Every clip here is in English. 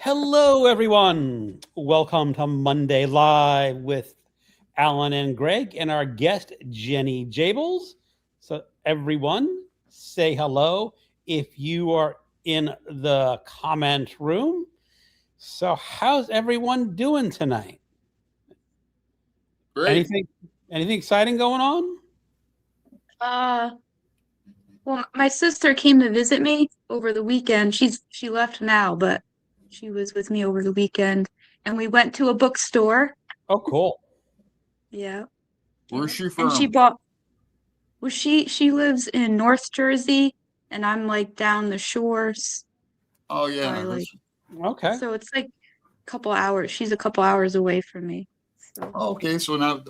Hello, everyone. Welcome to Monday Live with Alan and Greg and our guest, Jenny Jaybles. So, everyone, say hello if you are in the comment room. So, how's everyone doing tonight? Great. Anything exciting going on? Uh, well, my sister came to visit me over the weekend. She left now, but she was with me over the weekend, and we went to a bookstore. Oh, cool. Yeah. Where's she And from? she lives in North Jersey, and I'm like down the shores. Oh yeah. Okay. So it's like a couple hours. She's a couple hours away from me. So. Okay, so not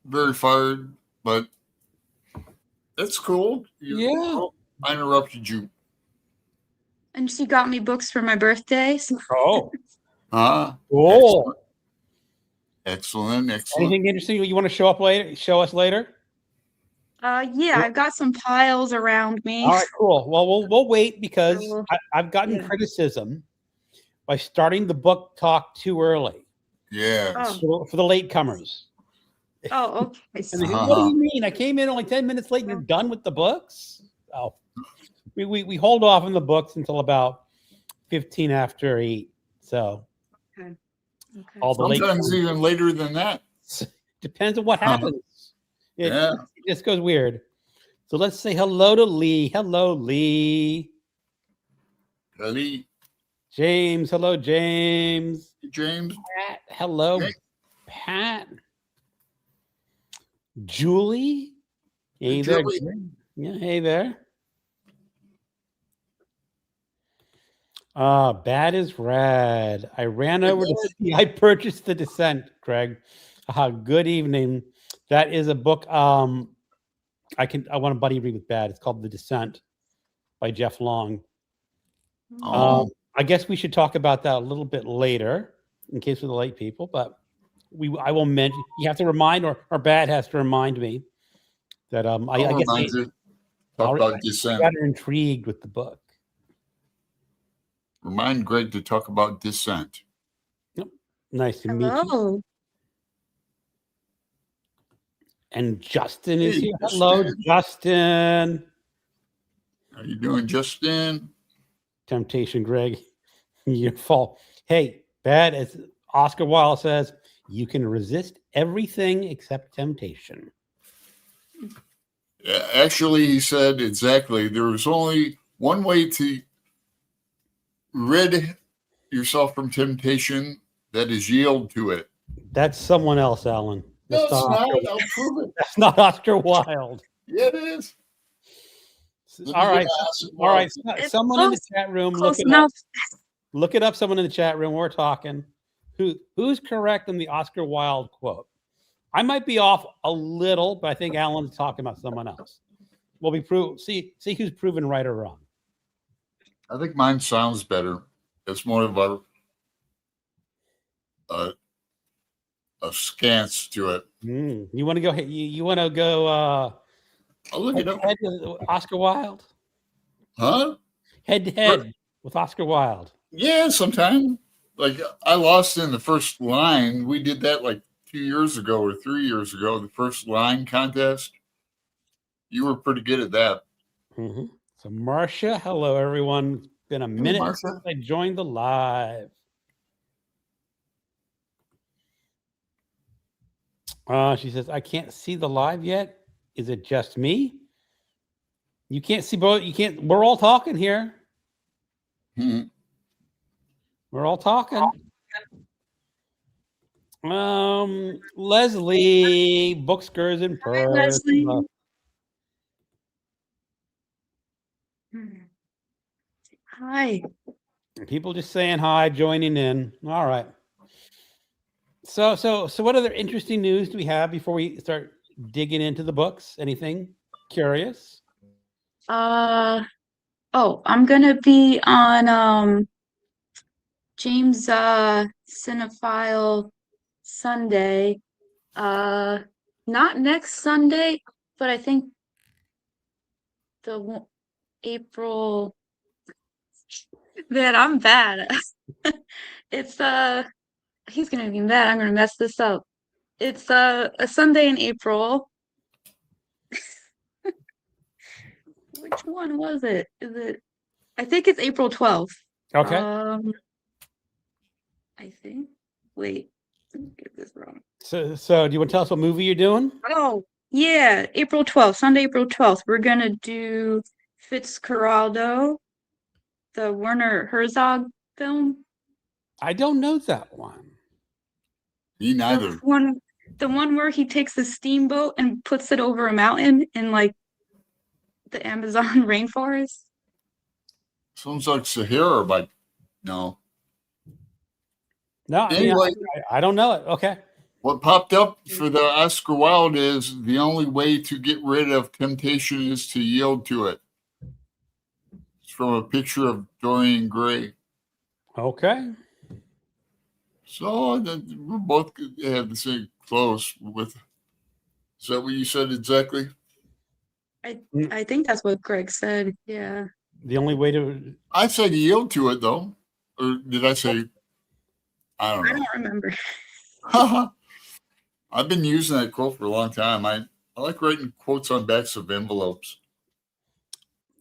very far, but that's cool. Yeah. I interrupted you. And she got me books for my birthday. So. Oh. Cool. Excellent. Excellent. Anything interesting you want to show us later? Yeah, I've got some piles around me. All right, cool. Well, we'll wait because I've gotten criticism by starting the book talk too early. Yeah. For the latecomers. Oh, okay. And they say, what do you mean? I came in only 10 minutes late and you're done with the books? Oh, we hold off on the books until about 15 after 8. So all the sometimes even later than that. Depends on what happens. It just goes weird. So let's say hello to Lee. Hello, Lee. Lee. James. Hello, James. James. Pat. Hello, Pat. Julie. Hey there. Yeah, hey there. Bad is rad. I ran over to see. I purchased The Descent, Greg. Good evening. That is a book. I want a buddy read with Bad. It's called The Descent by Jeff Long. I guess we should talk about that a little bit later in case we're the late people, but I will mention, you have to remind, or Bad has to remind me that I guess talk about Descent. I got intrigued with the book. Remind Greg to talk about Descent. Yep. Nice to meet you. And Justin is here. Hello, Justin. How you doing, Justin? Temptation, Greg. Your fault. Hey, Bad, as Oscar Wilde says, you can resist everything except temptation. Actually, he said exactly. There was only one way to rid yourself from temptation, that is yield to it. That's someone else, Alan. No, it's not. I'll prove it. That's not Oscar Wilde. Yeah, it is. All right. Someone in the chat room, look it up. Look it up. Someone in the chat room. We're talking. Who's correct in the Oscar Wilde quote? I might be off a little, but I think Alan's talking about someone else. Well, see who's proven right or wrong. I think mine sounds better. It's more of a scance to it. You want to go? You want to go? I'll look it up. Head to Oscar Wilde. Huh? Head to head with Oscar Wilde. Yeah, sometime. Like I lost in the first line. We did that like 2 years ago or 3 years ago. The first line contest. You were pretty good at that. Mm-hmm. So Marcia, hello everyone. It's been a minute since I joined the live. She says, I can't see the live yet. Is it just me? You can't see both. You can't. We're all talking here. Mm-hmm. We're all talking. Leslie, Bookskers in Perth. Leslie. Hi. People just saying hi, joining in. All right. So what other interesting news do we have before we start digging into the books? Anything curious? I'm gonna be on James Cinephile Sunday. Not next Sunday, but I think the April. Man, I'm bad. It's he's gonna be mad. I'm gonna mess this up. It's a Sunday in April. Which one was it? Is it? I think it's April 12th. Okay. I think. Wait, let me get this wrong. So do you want to tell us what movie you're doing? Oh, yeah, April 12th, Sunday, April 12th. We're gonna do Fitzcarraldo, the Werner Herzog film. I don't know that one. Me neither. The one where he takes the steamboat and puts it over a mountain in like the Amazon rainforest. Sounds like Sahara, but no. No, Anyway, I don't know it. Okay. what popped up for the Oscar Wilde is the only way to get rid of temptation is to yield to it. It's from a picture of Dorian Gray. Okay. So we both have the same close with. Is that what you said exactly? I think that's what Greg said. Yeah. The only way to I said yield to it though, or did I say? I don't I know. don't remember. I've been using that quote for a long time. I like writing quotes on backs of envelopes.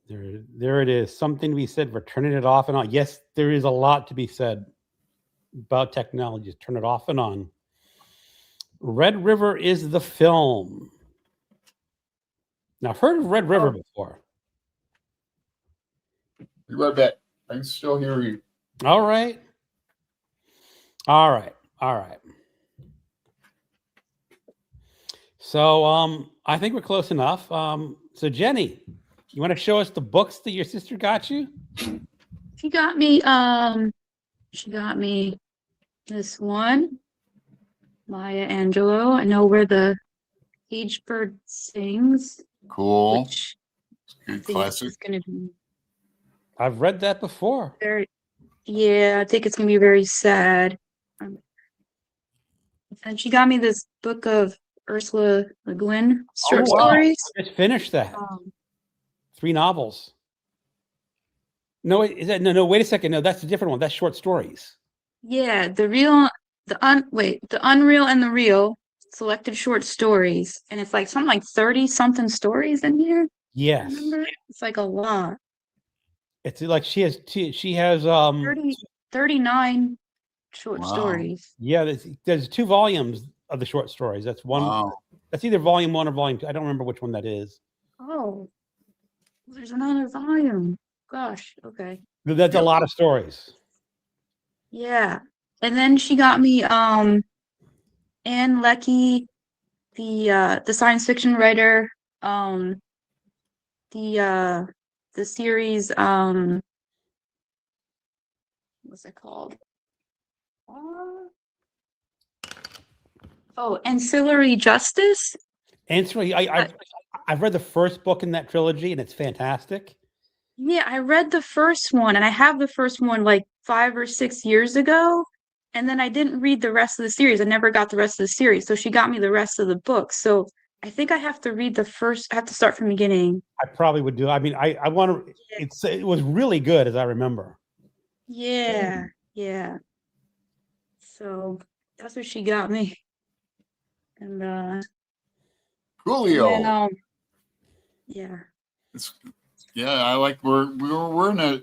there it is. Something to be said for turning it off and on. Yes, there is a lot to be said about technology. Just turn it off and on. Red River is the film. Now, I've heard of Red River before. Be right back. I can still hear you. All right. All right. All right. So I think we're close enough. So Jenny, you want to show us the books that your sister got you? She got me this one, Maya Angelou. I Know Where the Caged Bird Sings, Cool. which I Good think classic. is gonna be I've read that before. very, yeah, I think it's gonna be very sad. And she got me this book of Ursula Le Guin short Oh, wow. stories. I just finished that. Um, 3 novels. No, wait, is that no? Wait a second. No, that's a different one. That's short stories. yeah, the Unreal and the Real selected short stories, and it's like something like 30 something stories in here. Yes, Remember? It's like a lot. it's like she has 39 short Wow. stories. yeah. There's 2 volumes of the short stories. That's one. Wow. That's either volume 1 or volume 2. I don't remember which one that is. Oh, there's another volume. Gosh, okay. That's a lot of stories. Yeah. And then she got me Anne Leckie, the science fiction writer, the series what's it called? Ancillary Justice. Answer. I've read the first book in that trilogy, and it's fantastic. Yeah, I read the first one, and I have the first one like 5 or 6 years ago, and then I didn't read the rest of the series. I never got the rest of the series, so she got me the rest of the book. So I think I have to read the first. I have to start from the beginning. I probably would do. I mean, I want to. It was really good, as I remember. Yeah, yeah. So that's what she got me, and Coolio. then yeah. Yeah, I like we're in a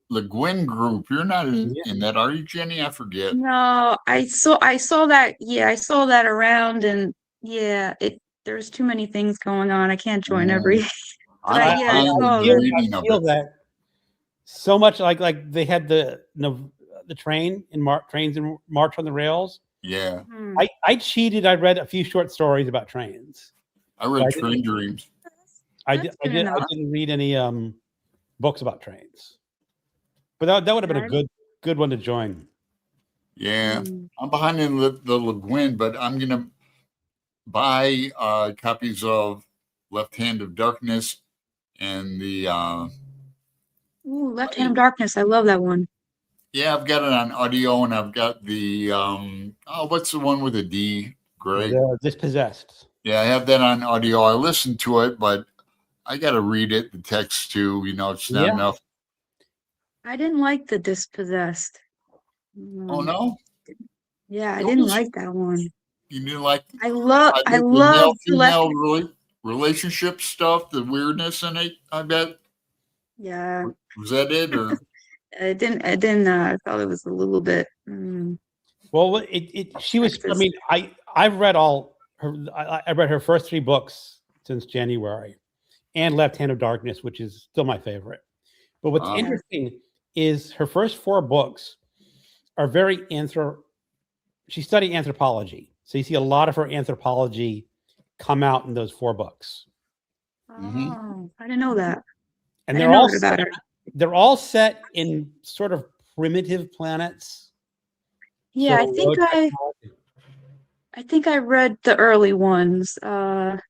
Le Guin group. You're not in that, are you, Jenny? I forget. No, I saw that. Yeah, I saw that around, and yeah, there's too many things going on. I can't join every. I feel that so much. Like they had the trains in March on the Rails. Yeah. I cheated. I read a few short stories about trains. I read Train Dreams. I didn't read any books about trains, but that would have been a good one to join. Yeah, I'm behind in the Le Guin, but I'm gonna buy copies of Left Hand of Darkness and the Left Hand of Darkness. I love that one. Yeah, I've got it on audio, and I've got the what's the one with a D, Greg? Dispossessed. Yeah, I have that on audio. I listened to it, but I got to read it, the text too. It's not enough. I didn't like the Dispossessed. Oh no, Yeah, I it didn't was, like that one. you didn't like I the male love the left. female relationship stuff, the weirdness in it. I bet Yeah, was that it or I thought it was a little bit Well, she was. I sexist. mean, I've read all her. I read her first 3 books since January, and Left Hand of Darkness, which is still my favorite. But what's uh, Yeah. interesting is her first 4 books are very She studied anthropology, so you see a lot of her anthropology come out in those 4 books, mhm. Oh, I didn't know that. and I didn't know that about her. they're all set in sort of primitive planets. So Yeah, low technology. I think I read the early ones. What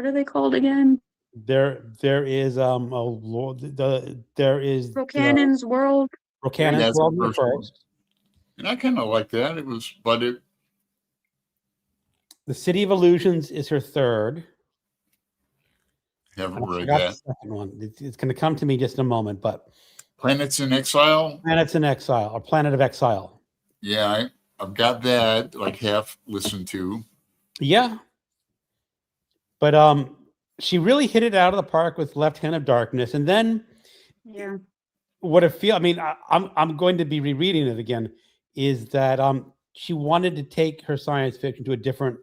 are they called again? There is there is Rocannon's World, right? Rocannon's That's the World in the first one, first. and I kind of like that. It was, but it The City of Illusions is her third. haven't And I read forgot the that. second one. It's going to come to me just in a moment. But Planets in Exile. Planets in Exile or Planet of Exile. Yeah, I've got that like half listened to. Yeah, but she really hit it out of the park with Left Hand of Darkness, and then Yeah. what I feel. I mean, I'm going to be rereading it again. Is that she wanted to take her science fiction to a different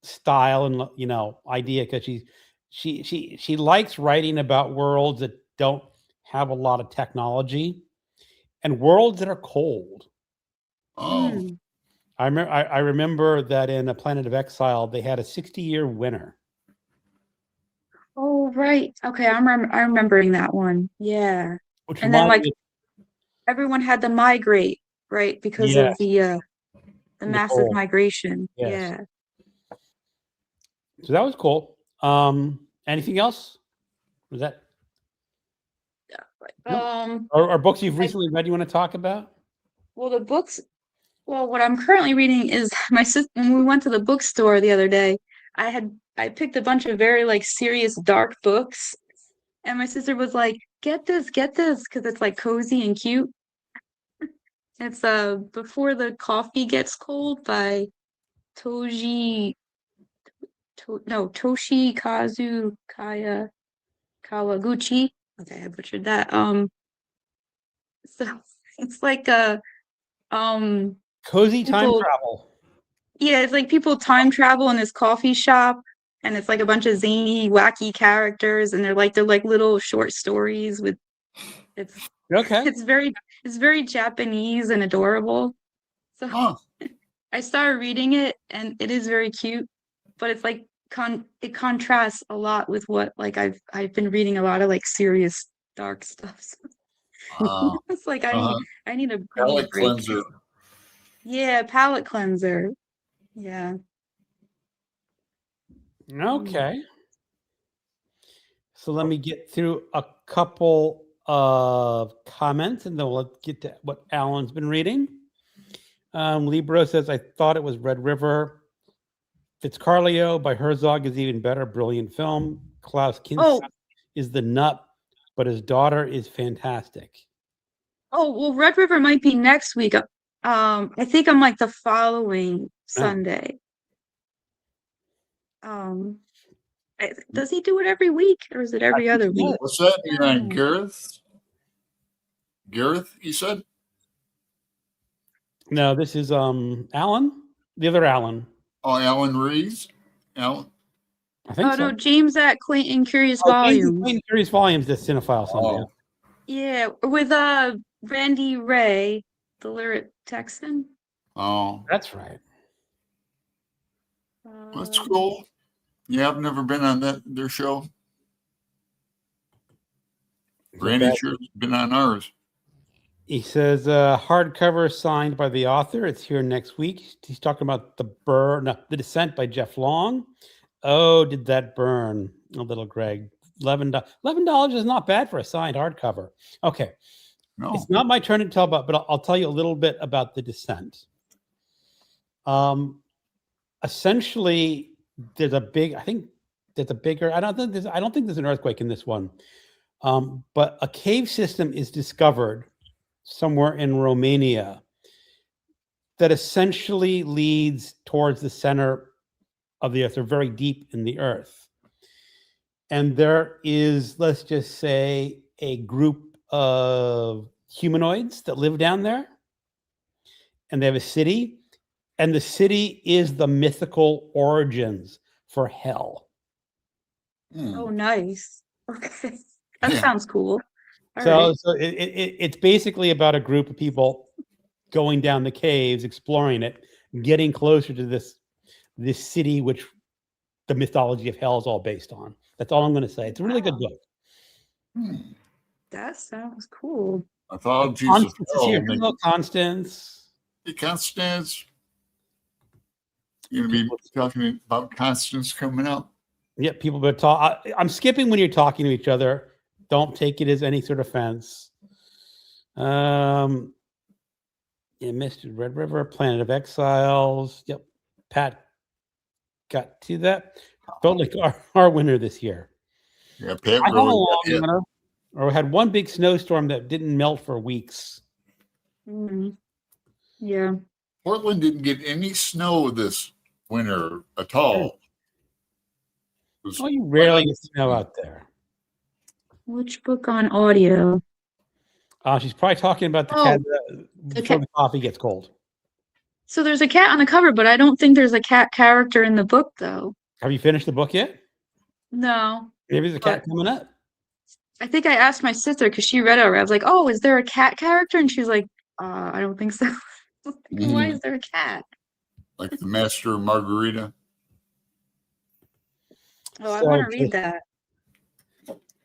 style and idea because she likes writing about worlds that don't have a lot of technology and worlds that are cold. Oh, Hmm. I remember that in A Planet of Exile they had a 60-year winter. Oh, right. Okay, I'm remembering that one. Yeah. Which And then reminded like me, everyone had to migrate, right? Because of yes, the the massive cold, migration. yes. Yeah. So that was cool. Anything else? Was that no? Or books you've I recently read you want to talk about? well the books well what I'm currently reading is my sister when we went to the bookstore the other day, I picked a bunch of very like serious dark books and my sister was like, get this, because it's like cozy and cute. It's Before the Coffee Gets Cold by Toji no Toshikazu Kaya Kawaguchi. Okay, I butchered that. So it's like a um Cozy time people travel. yeah, it's like people time travel in this coffee shop and it's like a bunch of zany, wacky characters and they're like little short stories with it's Okay. it's very Japanese and adorable. So huh. I started reading it and it is very cute, but it's like it contrasts a lot with what like I've been reading a lot of like serious dark stuff. Uh, It's like uh, I need a palate break. cleanser. Yeah, palate cleanser. Yeah. Mm. Okay. So let me get through a couple of comments and then we'll get to what Alan's been reading. Libro says, I thought it was Red River. Fitzcarlio by Herzog is even better. Brilliant film. Klaus Kinski Oh, is the nut, but his daughter is fantastic. oh, well, Red River might be next week. I think I'm like the following Oh, Sunday. Does he do it every week or is it I every think other he week? does. What's that? I You're don't on know. Gareth? Gareth, you said? No, this is Alan, the other Alan. Oh, Alan Reeves? Alan? I think Oh no, so. James at Clayton Curious Oh, James is Volumes. playing Curious Volumes, the Cinephile Sunday. Oh, Yeah, with Randy Ray, the lyric Texan. oh, That's right. that's Uh, cool. Yeah, I've never been on their show. It's the Randy best. sure has been on ours. He says hardcover signed by the author. It's here next week. He's talking about The Descent by Jeff Long. Oh, did that burn a little, Greg? $11 is not bad for a signed hardcover. Okay, No. it's not my turn to tell about, but I'll tell you a little bit about The Descent. Essentially, there's a big. I think there's a bigger. I don't think there's an earthquake in this one. But a cave system is discovered somewhere in Romania that essentially leads towards the center of the earth, or very deep in the earth. And there is, let's just say, a group of humanoids that live down there, and they have a city, and the city is the mythical origins for hell. Oh, nice. Okay. That Yeah. sounds cool. All So, right. so it's basically about a group of people going down the caves, exploring it, getting closer to this city, which the mythology of hell is all based on. That's all I'm going to say. It's a really good book. That sounds cool. Mythologies of Constance is here. Hell. Hello, Constance. Hey, Constance. You're going to be talking about Constance coming up? Yeah, people would talk. I'm skipping when you're talking to each other. Don't take it as any sort of offense. Yeah, Mr. Red River, Planet of Exiles. Yep, Pat got to that. Felt like our winter this year. Yeah, Pat I had a really long got hit. winter, or we had one big snowstorm that didn't melt for weeks. Yeah. Portland didn't get any snow this winter at all. Oh, you rarely get snow out there. Which book on audio? She's probably talking about the cat before cat. the coffee gets cold. So there's a cat on the cover, but I don't think there's a cat character in the book, though. Have you finished the book yet? No. Maybe there's a cat coming up. I think I asked my sister because she read it already. I was like, "Oh, is there a cat character?" And she's like, "I don't think so." Why is there a cat? Like the Master of Margarita. Oh, I want to read that.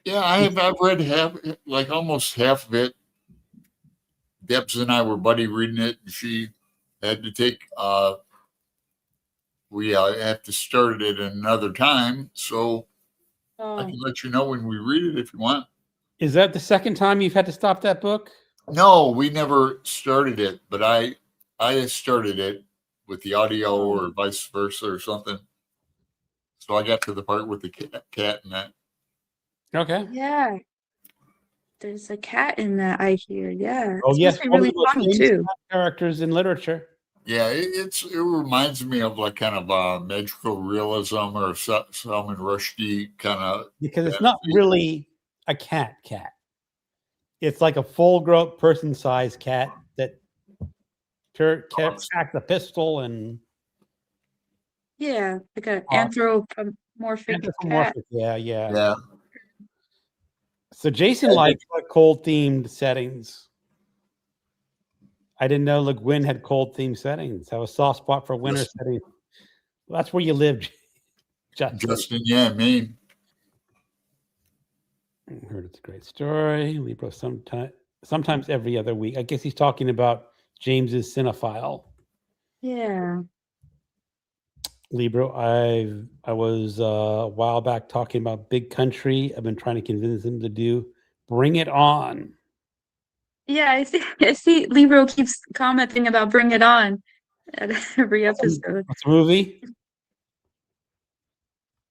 Yeah, I've read almost half of it. Debs and I were buddy reading it, and she had to take. We have to start it at another time, so I can let you know when we read it if you want. Is that the second time you've had to stop that book? No, we never started it, but I started it with the audio or vice versa or something. So I got to the part with the cat and that. Okay. Yeah. There's a cat in that, I hear. Yeah. Oh, it's yes. supposed to be really funny too. Characters in literature. Yeah, it reminds me of like kind of magical realism or Salman Rushdie kind of. Because it's not really a cat. It's like a full-grown person-sized cat that packs a pistol and. Yeah, like an anthropomorphic cat. Yeah. So Jason likes cold-themed settings. I didn't know Le Guin had cold-themed settings. Have a soft spot for winter settings. Well, that's where you live, Justin, yeah, Maine. I heard it's a great story. Libro sometimes every other week. I guess he's talking about James's Cinephile. Yeah. Libro, I was a while back talking about Big Country. I've been trying to convince him to do Bring It On. Yeah, I see Libro keeps commenting about Bring It On at every episode. What's the movie?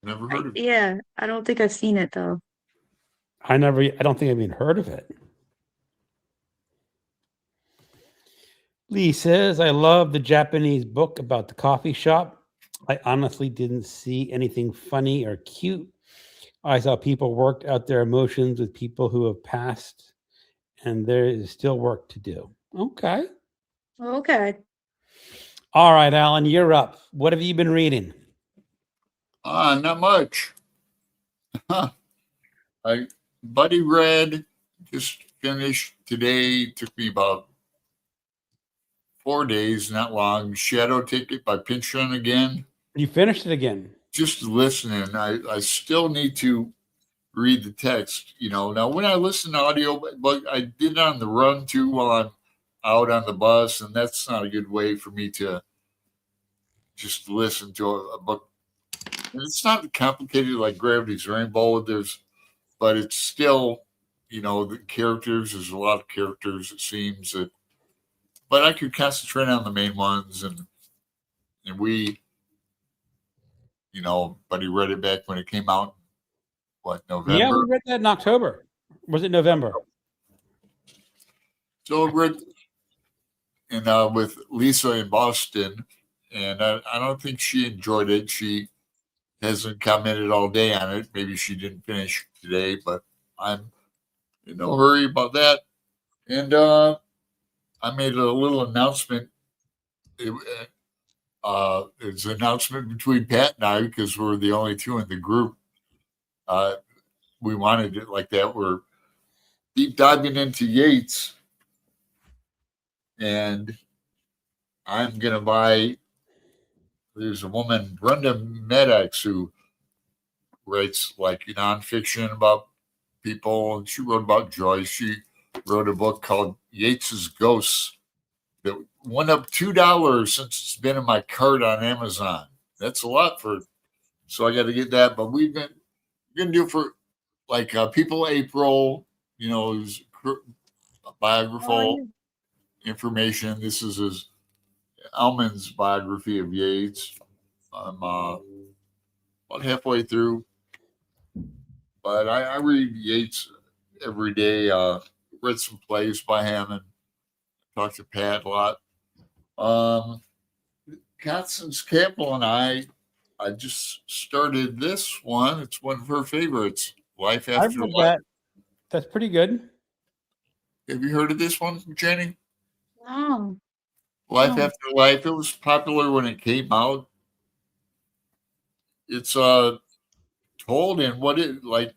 Never heard of it. Yeah, I don't think I've seen it though. I don't think I've even heard of it. Lee says, I love the Japanese book about the coffee shop. I honestly didn't see anything funny or cute. I saw people worked out their emotions with people who have passed, and there is still work to do. Okay. Okay. All right, Alan, you're up. What have you been reading? Not much. Buddy read, just finished today. Took me about 4 days, not long. Shadow Ticket by Pynchon again. You finished it again. Just listening. I still need to read the text. Now when I listen to audio, but I did it on the run too while I'm out on the bus, and that's not a good way for me to just listen to a book. And it's not complicated like Gravity's Rainbow. But it's still, the characters. There's a lot of characters. It seems that, but I could concentrate on the main ones, and we. Buddy read it back when it came out. What, November? Yeah, we read that in October. Was it November? So we're with Lisa in Boston, and I don't think she enjoyed it. She hasn't commented all day on it. Maybe she didn't finish today, but I'm in no hurry about that. And I made a little announcement. It's an announcement between Pat and I because we're the only two in the group. Uh, we wanted it like that. We're deep diving into Yates, and I'm gonna buy. There's a woman, Brenda Maddox, who writes like nonfiction about people, and she wrote about Joyce. She wrote a book called Yates's Ghosts that went up $2 since it's been in my cart on Amazon. That's a lot for, so I got to get that. But we're gonna do it for like People April, his biographical information. This is his Almond's biography of Yates. I'm about halfway through, but I read Yates every day. Read some plays by him and talked to Pat a lot. Constance Campbell and I just started this one. It's one of her favorites, Life I've After read Life. that. That's pretty good. Have you heard of this one, Jenny? No. Life No. After Life. It was popular when it came out. It's told in what it like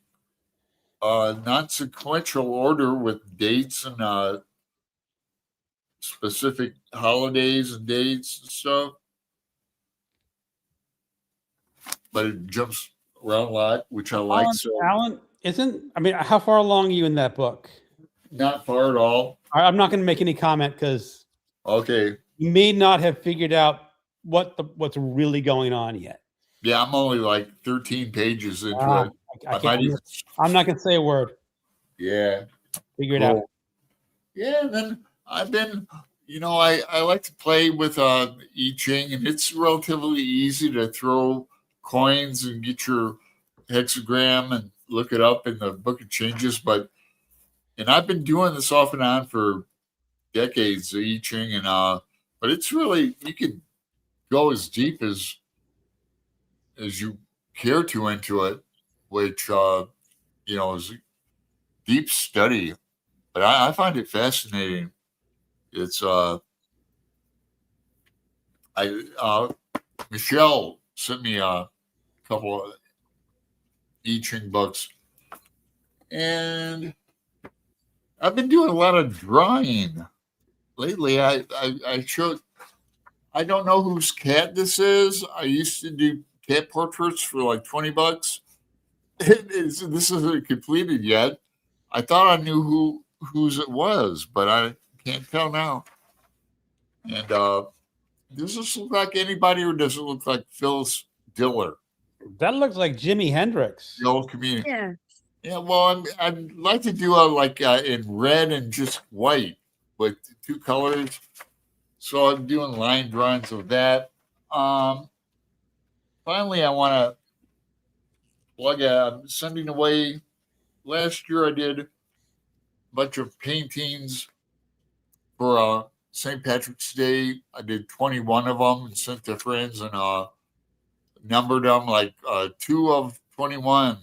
non-sequential order with dates and specific holidays and dates and stuff. But it jumps around a lot, which I like. Alan, how far along are you in that book? Not far at all. I'm not going to make any comment because Okay. you may not have figured out what's really going on yet. Yeah, I'm only like 13 pages into it. I'm not going to say a word. Yeah. Figure it out. Yeah, and then I've been, I like to play with I Ching, and it's relatively easy to throw coins and get your hexagram and look it up in the book of changes. And I've been doing this off and on for decades, the I Ching, and but it's really, you can go as deep as you care to into it, which is deep study. But I find it fascinating. It's Michelle sent me a couple of I Ching books, and I've been doing a lot of drawing lately. I showed. I don't know whose cat this is. I used to do cat portraits for like $20. This isn't completed yet. I thought I knew whose it was, but I can't tell now. And does this look like anybody, or does it look like Phyllis Diller? That looks like Jimi Hendrix. The old comedian. Yeah. Yeah, well, I'd like to do in red and just white with two colors. So I'm doing line drawings of that. Finally, I want to plug I'm sending away. Last year, I did a bunch of paintings for St. Patrick's Day. I did 21 of them and sent to friends and numbered them like 2 of 21,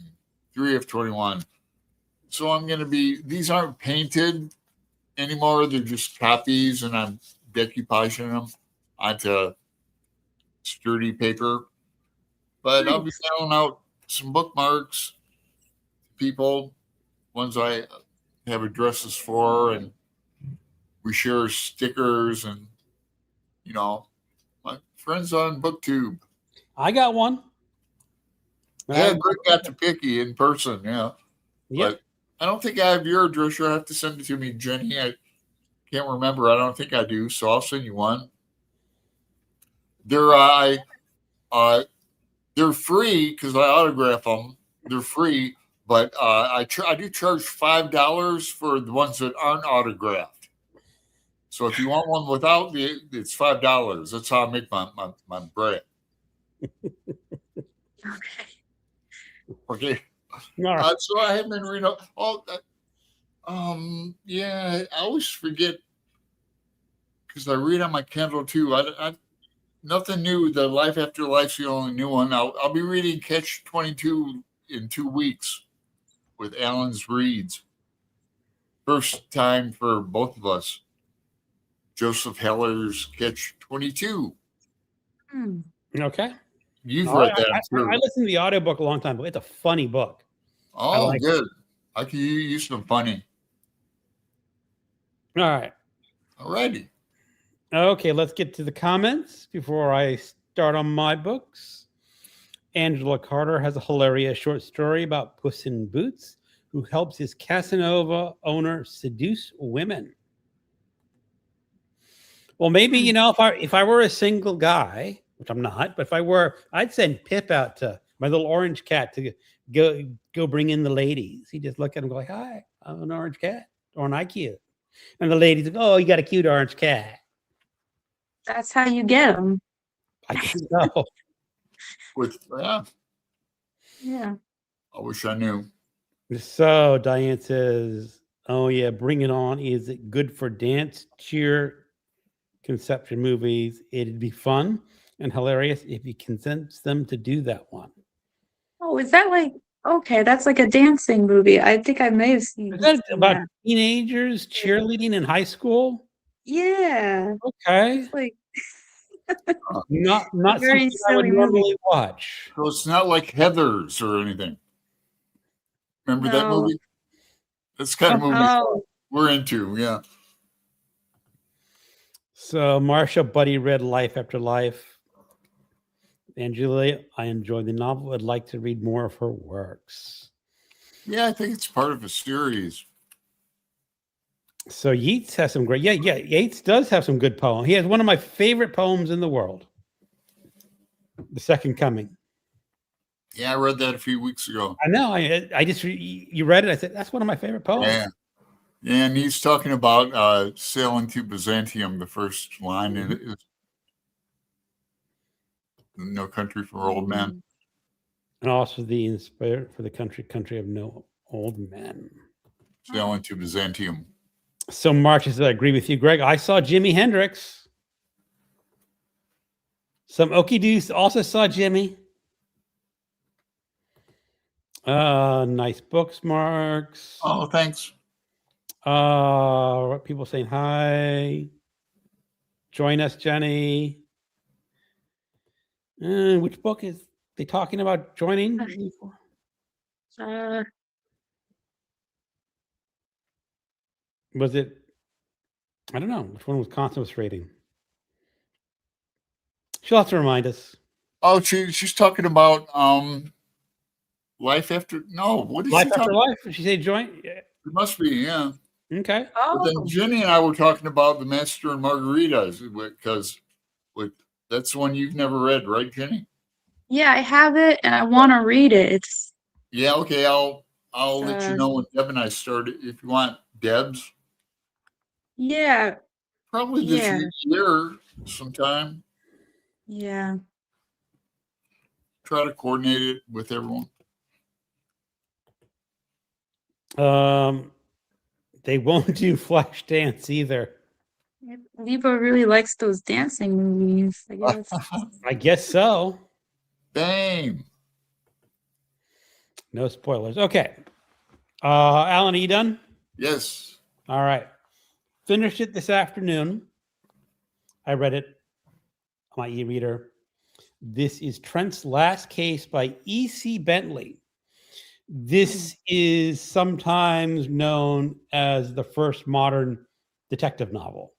3 of 21. So I'm going to these aren't painted anymore. They're just copies, and I'm decoupaging them onto sturdy paper. But I'll be mailing out some bookmarks to people, ones I have addresses for, and we share stickers and, my friends on BookTube. I got one. Yeah, Greg got to picky in person, yeah. Yep. But I don't think I have your address. You'll have to send it to me, Jenny. I can't remember. I don't think I do, so I'll send you one. They're free because I autograph them. They're free, but I do charge $5 for the ones that aren't autographed. So if you want one without it's $5. That's how I make my bread. Okay. Okay. All right. So I have been reading. Yeah, I always forget because I read on my Kindle too. Nothing new. The Life After Life's the only new one. I'll be reading Catch 22 in 2 weeks with Alan's reads. First time for both of us. Joseph Heller's Catch 22. Hmm. Okay. You've No, read I, that, I, I'm I sure. listened to the audiobook a long time ago. It's a funny book. I Oh, like it. good. I can use some funny. All right. Alrighty. Okay, let's get to the comments before I start on my books. Angela Carter has a hilarious short story about Puss in Boots, who helps his Casanova owner seduce women. Well, maybe if I were a single guy, which I'm not, but if I were, I'd send Pip out to my little orange cat to go bring in the ladies. He'd just look at him and go like, "Hi, I'm an orange cat. Aren't I cute?" And the ladies go, "Oh, you got a cute orange cat." That's how you get them. I guess so. Yeah, Yeah. I wish I knew. So Diane says, "Oh yeah, Bring It On. Is it good for dance, cheer, conception movies? It'd be fun and hilarious if you convince them to do that one." Oh, is that like okay? That's like a dancing movie. I think I may have Is seen that about that. teenagers cheerleading in high school? Yeah, Okay, it's like a not very something I would silly movie. normally watch. So it's not like Heathers or anything. Remember that No. movie? That's the kind of movie Oh, we're into. Yeah. So Marsha Buddy read Life After Life. And Julie, I enjoyed the novel. I'd like to read more of her works. Yeah, I think it's part of a series. So Yeats has some great. Yeah. Yeats does have some good poems. He has one of my favorite poems in the world, "The Second Coming." Yeah, I read that a few weeks ago. I know. I just you read it. I said that's one of my favorite poems. Yeah. Yeah, and he's talking about sailing to Byzantium. The first line is "No Country for Old Men." And also the inspired for the country of no old men. Sailing to Byzantium. So March says, I agree with you, Greg. I saw Jimi Hendrix. Some Okie Doos also saw Jimmy. Nice books, Marks. Oh, thanks. People saying hi. Join us, Jenny. Which book is they talking about joining? uh, Was it? I don't know. Which one was Constance rating? She'll have to remind us. Oh, she's talking about life after. No, what is Life she After talking? Life. Did she say join? Yeah. It must be, yeah. Okay. But then oh, Jenny and I were talking about the Master and Margaritas because that's the one you've never read, right, Jenny? yeah, I have it and I want to read it. It's Yeah, okay. I'll let you uh, know when Deb and I start it. If you want Deb's, yeah, probably this yeah, year sometime. yeah. Try to coordinate it with everyone. They won't do Flashdance either. Libra really likes those dancing movies, I guess. I guess so. Bang. No spoilers. Okay. Alan, are you done? Yes. All right. Finished it this afternoon. I read it on my e-reader. This is Trent's Last Case by E.C. Bentley. This is sometimes known as the first modern detective novel.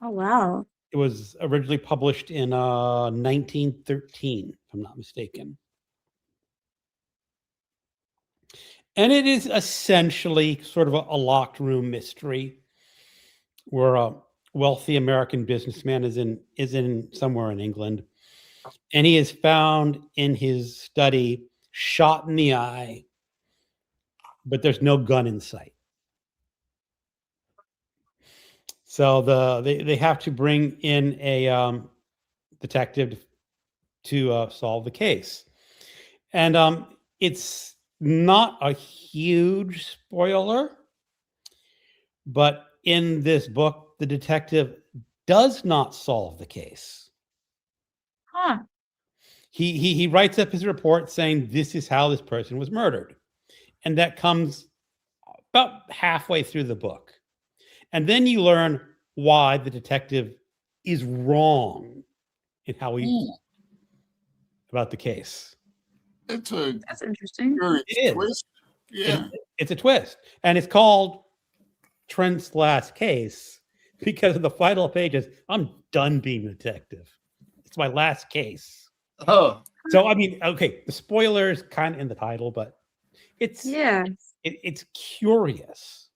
Oh wow. It was originally published in 1913, if I'm not mistaken. And it is essentially sort of a locked room mystery where a wealthy American businessman is in somewhere in England, and he is found in his study, shot in the eye, but there's no gun in sight. So they have to bring in a detective to solve the case, and it's not a huge spoiler, But in this book, the detective does not solve the case. Huh. He writes up his report saying this is how this person was murdered. And that comes about halfway through the book. And then you learn why the detective is wrong in how he about the case. That's interesting. It is. Twist. Yeah. It's a twist. And it's called Trent's Last Case because of the final pages. I'm done being a detective. It's my last case. Oh. So, I mean, okay, the spoilers kind of in the title, but it's it's curious.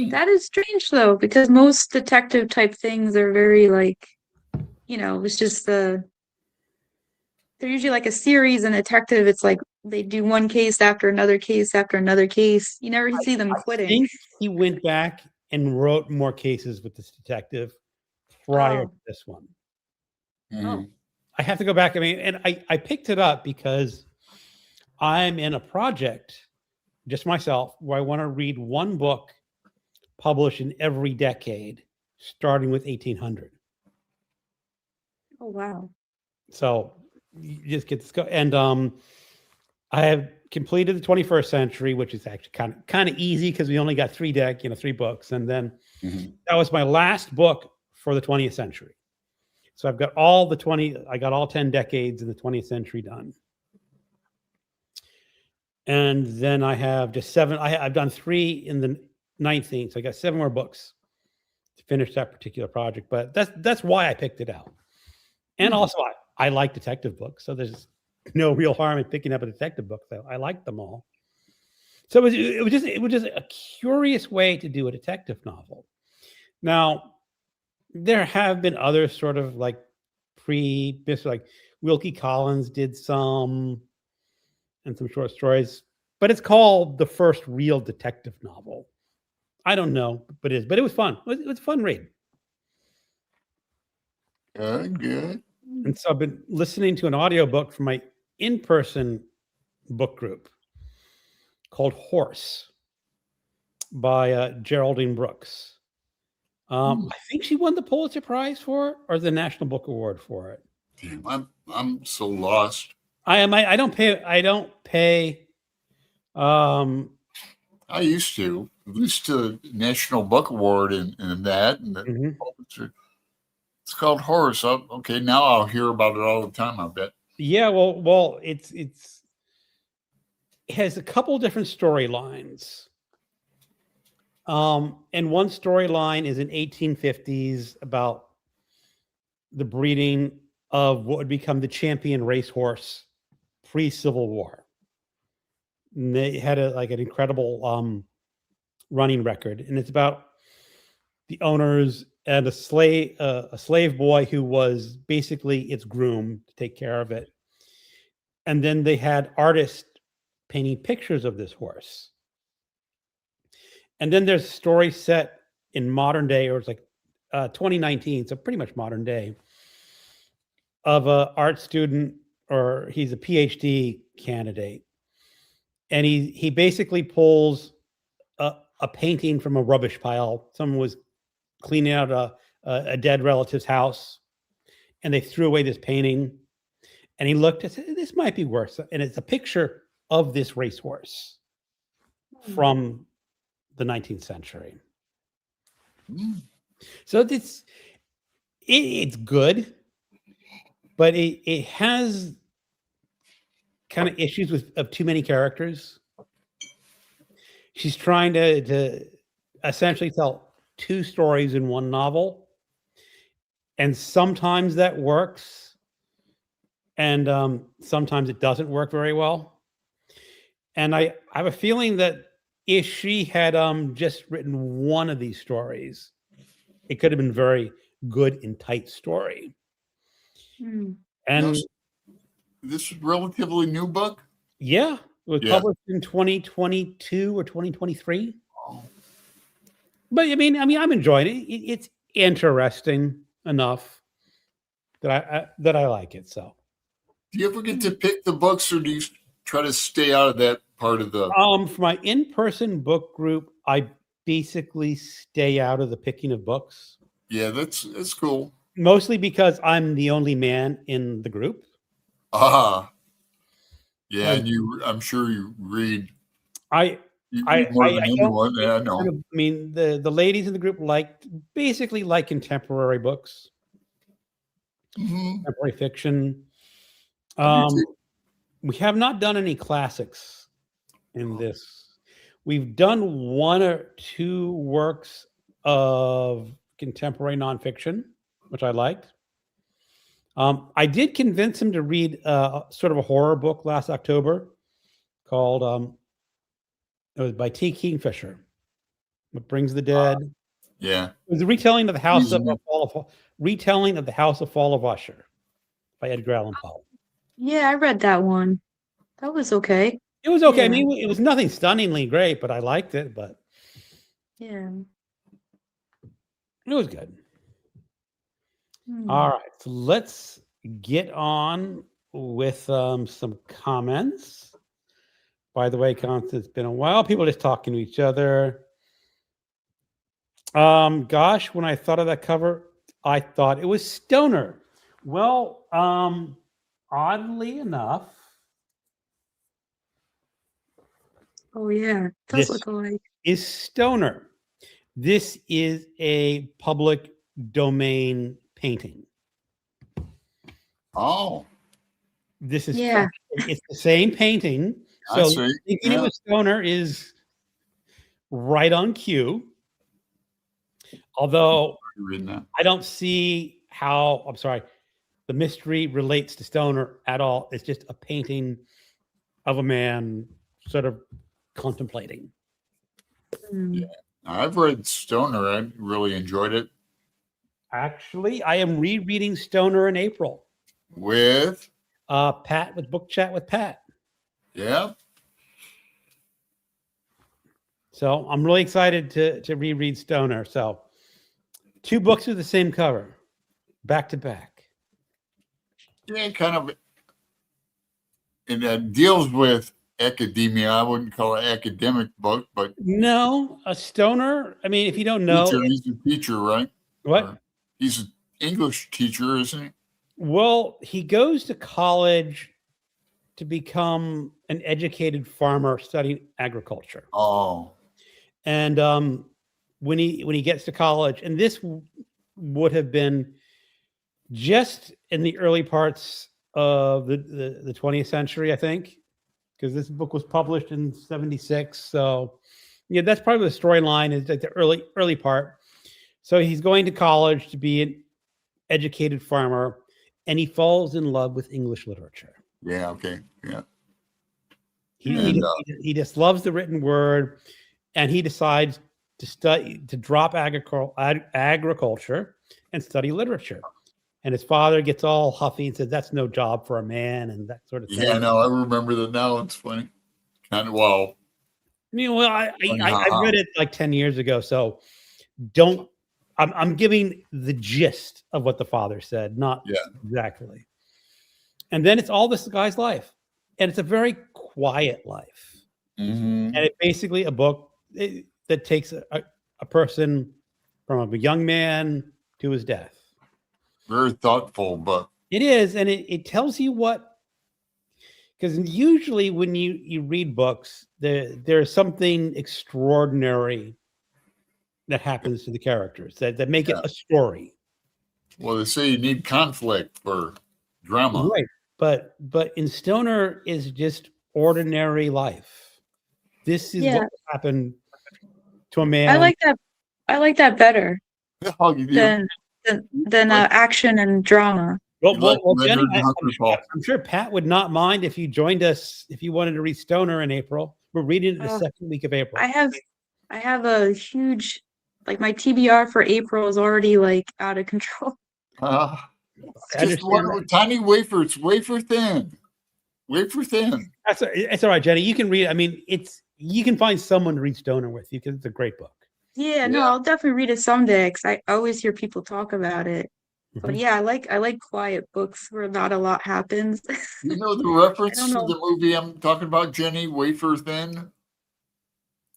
That is strange though, because most detective type things are very like, it's just they're usually like a series, and detective, it's like they do one case after another case after another case. You never see them quitting. I think he went back and wrote more cases with this detective prior to this one. Oh. I have to go back. I mean, and I picked it up because I'm in a project, just myself, where I want to read one book published in every decade, starting with 1800. Oh, wow. So you just get this go. And I have completed the 21st century, which is actually kind of easy because we only got 3 books. And then that was my last book for the 20th century. So I've got all 10 decades in the 20th century done. And then I have just 7. I've done 3 in the 19th. So I got 7 more books to finish that particular project. But that's why I picked it out. And also I like detective books. So there's no real harm in picking up a detective book. So I like them all. So it was just a curious way to do a detective novel. Now, there have been other sort of like like Wilkie Collins did some and some short stories, but it's called the first real detective novel. I don't know, but it was fun. It was a fun read. Good. And so I've been listening to an audiobook from my in-person book group called Horse by Geraldine Brooks. I think she won the Pulitzer Prize for it or the National Book Award for it. Damn, I'm so lost. I don't pay. I used to, at least to National Book Award and that, and the Pulitzer. It's called Horse. Okay, now I'll hear about it all the time, I bet. Yeah, well, it has a couple different storylines. And one storyline is in 1850s about the breeding of what would become the champion racehorse pre-Civil War. And they had an incredible running record, and it's about the owners and a slave boy who was basically its groom to take care of it. And then they had artists painting pictures of this horse. And then there's a story set in modern day, or it's like 2019, so pretty much modern day, of an art student, or he's a PhD candidate. And he basically pulls a painting from a rubbish pile. Someone was cleaning out a dead relative's house, and they threw away this painting. And he looked and said, this might be worse. And it's a picture of this racehorse from the 19th century. So it's good, but it has kind of issues of too many characters. She's trying to essentially tell 2 stories in one novel, and sometimes that works, and sometimes it doesn't work very well. And I have a feeling that if she had just written one of these stories, it could have been very good and tight story. And this is a relatively new book. Yeah, it was published in 2022 or 2023. But I mean, I'm enjoying it. It's interesting enough that I like it. So, do you ever get to pick the books, or do you try to stay out of that part of the? For my in-person book group, I basically stay out of the picking of books, Yeah, that's cool. mostly because I'm the only man in the group. Ah, yeah, And and I'm sure you read I more than I don't anyone. Yeah, I know. I mean the ladies in the group basically like contemporary books, Mhm. contemporary fiction. I do Um, too. we have not done any classics in this. We've done one or two works of contemporary nonfiction, which I liked. I did convince him to read sort of a horror book last October called it was by T. Kingfisher, What Brings the Dead. Yeah, It was a retelling of the easy. retelling of the House of Fall of Usher by Edgar Allan Poe. Yeah, I read that one. That was okay. It was okay. I Yeah. mean, it was nothing stunningly great, but I liked it. But Yeah. it was good. Hmm. All right, so let's get on with some comments. By the way, comments, it's been a while. People just talking to each other. Gosh, when I thought of that cover, I thought it was Stoner. Well, oddly enough, Oh yeah. Does this look alike. is Stoner. This is a public domain painting. Oh, This is Yeah. it's the same painting. I So see. thinking it Yeah. was Stoner is right on cue. Although You're reading that. I don't see how, I'm sorry, the mystery relates to Stoner at all. It's just a painting of a man sort of contemplating. Hmm. Yeah. I've read Stoner. I really enjoyed it. Actually, I am rereading Stoner in April. With Pat with Book Chat with Pat. yeah, So I'm really excited to reread Stoner. So 2 books with the same cover, back to back. yeah, kind of. And that deals with academia. I wouldn't call it academic book, but No, a Stoner. I mean, if you don't know, teacher. He's a teacher, right? what? Or he's an English teacher, isn't he? Well, he goes to college to become an educated farmer studying agriculture. Oh, And when he gets to college, and this would have been just in the early parts of the 20th century, I think, because this book was published in 76. So yeah, that's probably the storyline is like the early part. So he's going to college to be an educated farmer, and he falls in love with English literature. yeah, okay, yeah. He just loves the written word, and he decides to drop agriculture and study literature. And his father gets all huffy and says, "That's no job for a man," and that sort of thing. Yeah, no, I remember that now. It's funny. Kind of wow. Well, I read it like 10 years ago, so don't. I'm giving the gist of what the father said, not exactly. And then it's all this guy's life, and it's a very quiet life. Mm-hmm. And it's basically a book that takes a person from a young man to his death. Very thoughtful, but It is, and it tells you what, because usually when you read books, there's something extraordinary that happens to the characters that make it a story. Well, they say you need conflict for drama. Right. But in Stoner is just ordinary life. This is what happened to a man. I like that. I like that better Oh, you do? than action and drama. Well, Jenny, I'm sure Pat would not mind if you joined us if you wanted to read Stoner in April. We're reading it the second week of April. I have a huge, like, my TBR for April is already like out of control. Just one tiny wafer. It's wafer thin. Wafer thin. It's all right, Jenny. You can read. I mean, you can find someone to read Stoner with you because it's a great book. Yeah, no, I'll definitely read it someday because I always hear people talk about it. But yeah, I like quiet books where not a lot happens. You know the reference to the movie I'm talking about, Jenny? Wafer Thin?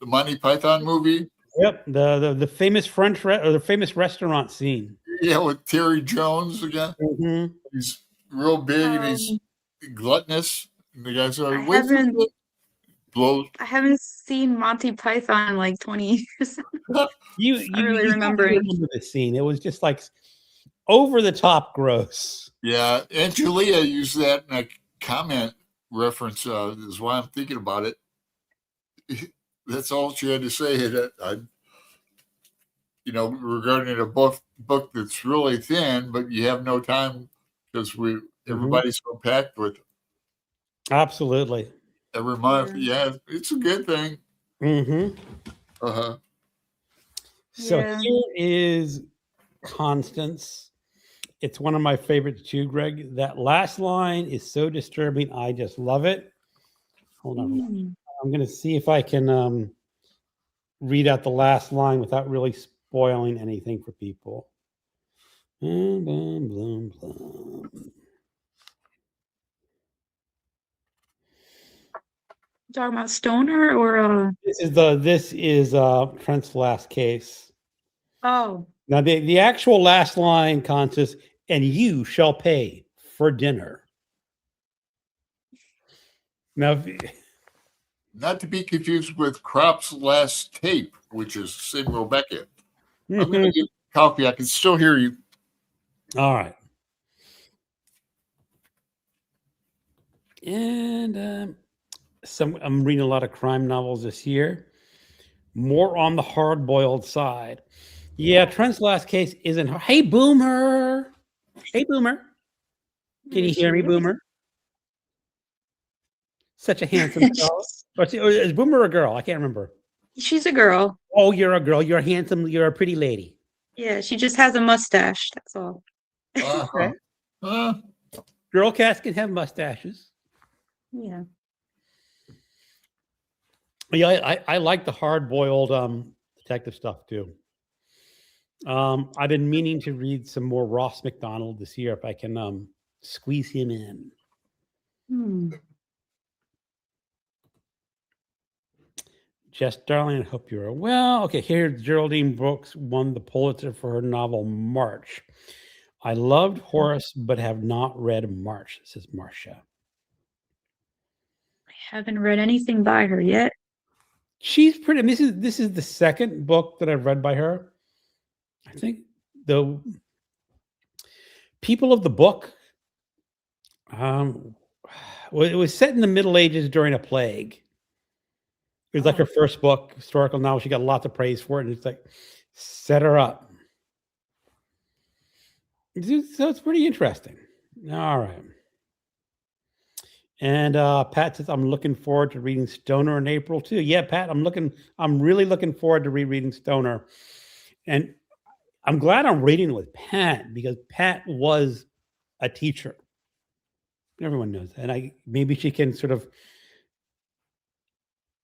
The Monty Python movie? Yep, the famous or the famous restaurant scene. Yeah, with Terry Jones again. Mm-hmm. He's real big and he's gluttonous. And the guy's I like, wait for haven't it. Blows. I haven't seen Monty Python in like 20 years. You Not really have to remembering. remember this scene. It was just like over the top gross. Yeah, Aunt Julia used that in a comment reference. Is why I'm thinking about it. That's all she had to say. Regarding a book that's really thin, but you have no time because everybody's so packed with Absolutely. every month. Yeah, it's a good thing. Mm-hmm. Uh-huh. So Yeah. here is Constance. It's one of my favorites too, Greg. That last line is so disturbing. I just love it. Hold on. I'm going to see if I can read out the last line without really spoiling anything for people. Blum, blum, blum, blum. Talking about Stoner or This is Trent's last case. oh. Now the actual last line, Constance, and you shall pay for dinner. Now, Not to be confused with Crop's last tape, which is Samuel Beckett. I'm going to get coffee. I can still hear you. All right. And I'm reading a lot of crime novels this year. More on the hard-boiled side. Yeah, Trent's last case isn't. Hey, Boomer. Hey, Boomer. Can you hear me, Boomer? Such a handsome girl. Or is Boomer a girl? I can't remember. She's a girl. Oh, you're a girl. You're handsome. You're a pretty lady. Yeah, she just has a mustache. That's all. Uh-huh. Girl cats can have mustaches. Yeah. Yeah, I like the hard-boiled detective stuff too. I've been meaning to read some more Ross McDonald this year if I can squeeze him in. Jess Darling, I hope you're well. Okay, here Geraldine Brooks won the Pulitzer for her novel March. I loved Horace, but have not read March, says Marcia. I haven't read anything by her yet. She's pretty. This is the second book that I've read by her. I think the people of the book. Well, it was set in the Middle Ages during a plague. It was like her first book, historical novel. She got lots of praise for it, and it's like set her up. So it's pretty interesting. All right. And Pat says, I'm looking forward to reading Stoner in April too. Yeah, Pat, I'm really looking forward to rereading Stoner. And I'm glad I'm reading it with Pat because Pat was a teacher. Everyone knows that. And maybe she can sort of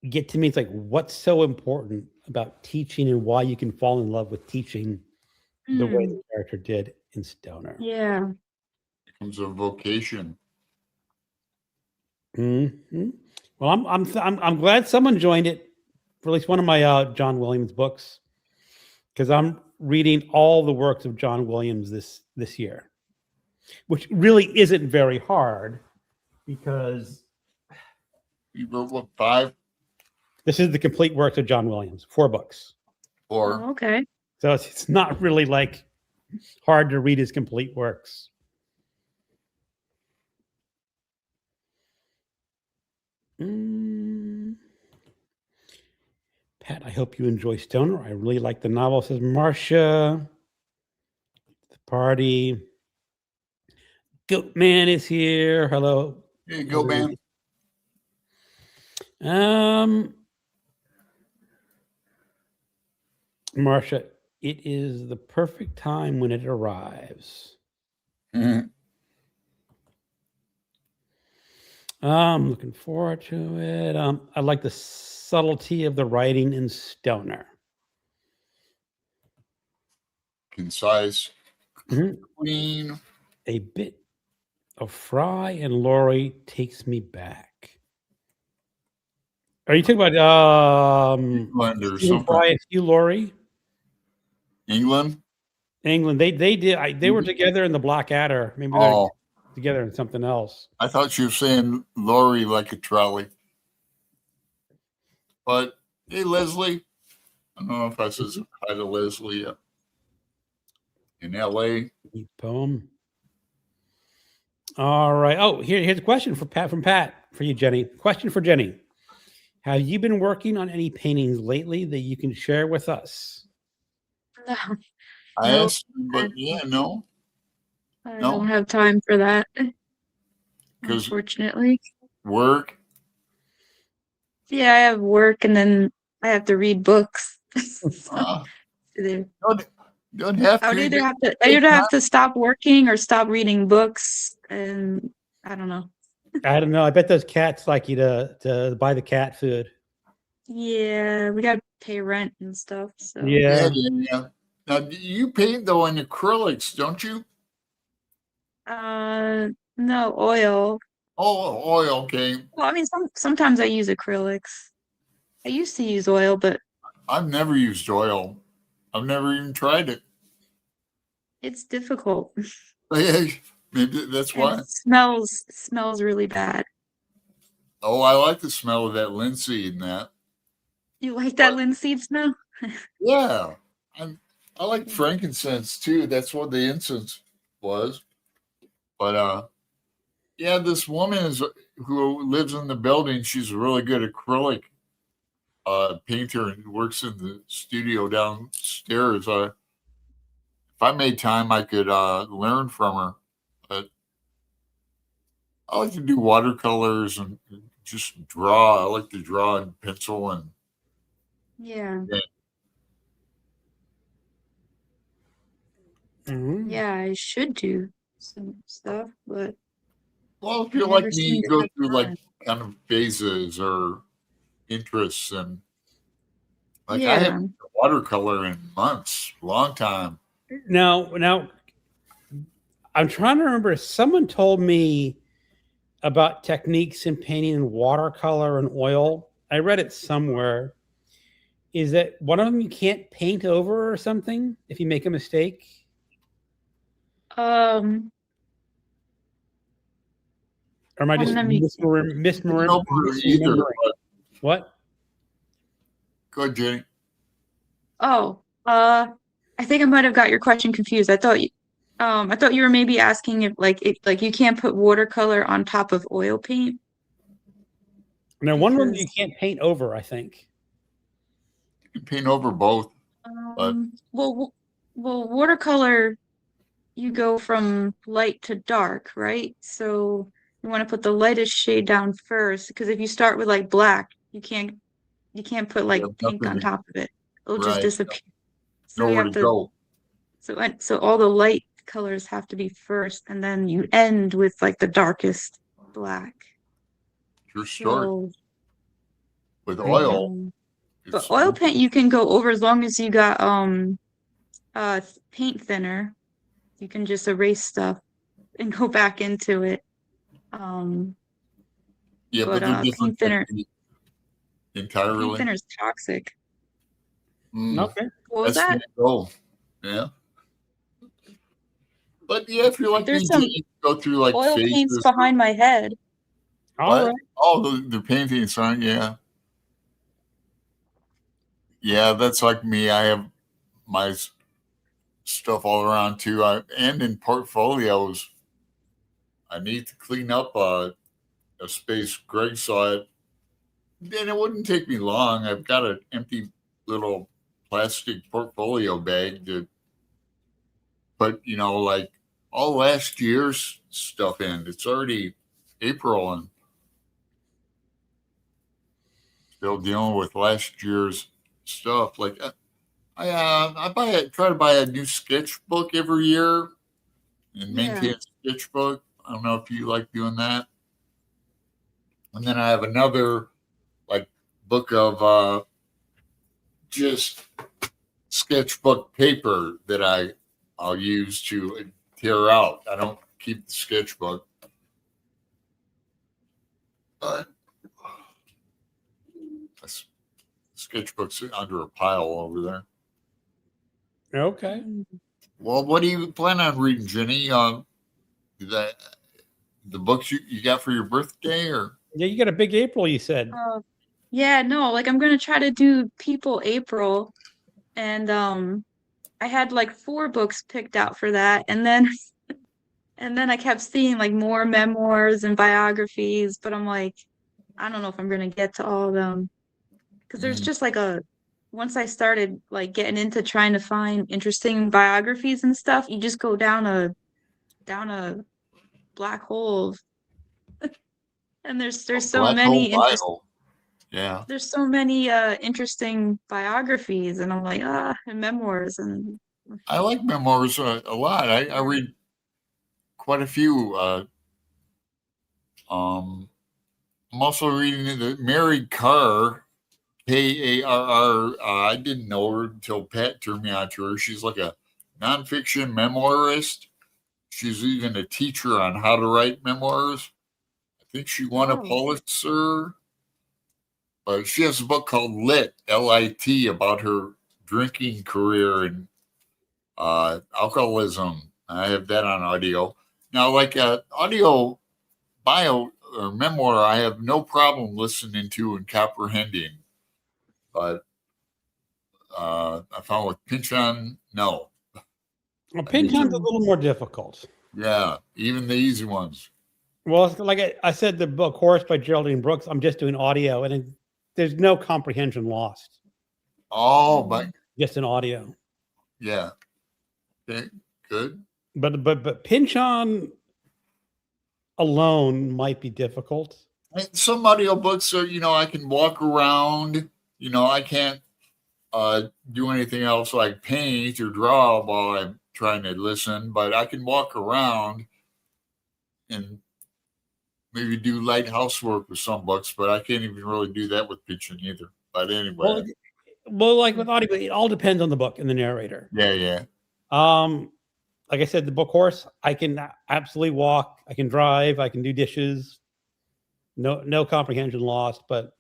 get to me. It's like, what's so important about teaching and why you can fall in love with teaching the way the character did in Stoner. Yeah. It becomes a vocation. Mm-hmm. Well, I'm glad someone joined it for at least one of my John Williams books because I'm reading all the works of John Williams this year, which really isn't very hard because You wrote what, 5? this is the complete works of John Williams, 4 books. Or Okay. So it's not really like hard to read his complete works. Pat, I hope you enjoy Stoner. I really like the novel, says Marcia. The party. Goat Man is here. Hello. here you go, man. Marcia, it is the perfect time when it arrives. Mm-hmm. I'm looking forward to it. I like the subtlety of the writing in Stoner. Concise, clean. A bit of Fry and Laurie takes me back. Are you talking about England or Stephen something. Fry, Hugh Laurie? England? England. They were together in the Blackadder. Maybe they're Oh, together in something else. I thought you were saying Lori like a trolley. But hey, Leslie. I don't know if I said hi to Leslie in LA. Poem. All right. Oh, here's a question from Pat for you, Jenny. Question for Jenny. Have you been working on any paintings lately that you can share with us? No, I no, asked, but yeah, no, I no, don't have time for that, because unfortunately. work. Yeah, I have work and then I have to read books. So, Uh, either- don't have I would to. either have to stop working or stop reading books, and I don't know. I don't know. I bet those cats like you to buy the cat food. Yeah, we got to pay rent and stuff. So Yeah. Yeah. Now, you paint though in acrylics, don't you? no oil. Oh, oil. Okay. Well, I mean, sometimes I use acrylics. I used to use oil, but I've never used oil. I've never even tried it. it's difficult Maybe that's and why. it smells really bad. Oh, I like the smell of that linseed and that. You like that But linseed smell? yeah, I like frankincense too. That's what the incense was. But yeah, this woman is who lives in the building. She's a really good acrylic painter and works in the studio downstairs. If I made time, I could learn from her. But I like to do watercolors and just draw. I like to draw in pencil and Yeah. yeah. Yeah, I should do some stuff, but Well, if I you're never like me, seem you to go have through like time. kind of phases or interests, and like I Yeah. haven't watercolor in months, long time. Now, I'm trying to remember. Someone told me about techniques in painting in watercolor and oil. I read it somewhere. Is that one of them you can't paint over or something if you make a mistake? Um, Or am I one just of them you can't. Over either. misremembering? But What? go ahead, Jenny. Oh, I think I might have got your question confused. I thought you were maybe asking if like you can't put watercolor on top of oil paint Now, one of them you because can't paint over, I think. You can paint over both, but um well w- well watercolor you go from light to dark, right? So you want to put the lightest shade down first because if you start with like black, you can't put you like have pink on nothing top of it. It'll just right, disappear. So you nowhere have to to go. so all the light colors have to be first and then you end with like the darkest black. True story. So With oil, um but it's oil paint you can go over as long as you got paint thinner. You can just erase stuff and go back into it. Um yeah, but but they're different paint thinner techniques paint entirely. thinner is toxic. Okay. What was That's the that? end goal. Yeah. But yeah, if you're like There's me, some Jenny, you go through like oil paints phases. behind my head. All What? right. Oh, the paintings, huh? Yeah. Yeah, that's like me. I have my stuff all around too. And in portfolios, I need to clean up a space. Greg saw it. Then it wouldn't take me long. I've got an empty little plastic portfolio bag to put, like all last year's stuff in. It's already April and still dealing with last year's stuff. Like try to buy a new sketchbook every year and Yeah. maintain a sketchbook. I don't know if you like doing that. And then I have another like book of just sketchbook paper that I'll use to tear out. I don't keep the sketchbook. But sketchbooks under a pile over there. Okay. Well, what do you plan on reading, Jenny? The books you got for your birthday, or Yeah, you got a big April, you said. Yeah, no, like I'm gonna try to do People April, and I had like 4 books picked out for that, and then I kept seeing like more memoirs and biographies, but I'm like, I don't know if I'm gonna get to all of them because there's just like once I started like getting into trying to find interesting biographies and stuff, you just go down a black hole, and there's so Black Hole many interesting. Bible? Yeah, There's so many interesting biographies, and I'm like, and memoirs, and I like memoirs a lot. I read quite a few. I'm also reading the Mary Carr, Karr. I didn't know her until Pat turned me on to her. She's like a nonfiction memoirist. She's even a teacher on how to write memoirs. I think she won a oh, Pulitzer. She has a book called Lit, Lit, about her drinking career and alcoholism. I have that on audio. Now, like audio bio or memoir, I have no problem listening to and comprehending. But I found with Pinchon, no. Well, Pinchon's a little more difficult. Yeah, even the easy ones. Well, like I said, the book Horse by Geraldine Brooks, I'm just doing audio, and there's no comprehension lost. Oh, but Just an audio. yeah. Okay, good. But Pinchon alone might be difficult. Some audiobooks are, I can walk around. I can't do anything else like paint or draw while I'm trying to listen, but I can walk around and maybe do light housework with some books, but I can't even really do that with Pinchon either. But anyway. Well, like with audio, it all depends on the book and the narrator. Yeah. Like I said, the book Horse, I can absolutely walk, I can drive, I can do dishes. No comprehension lost, but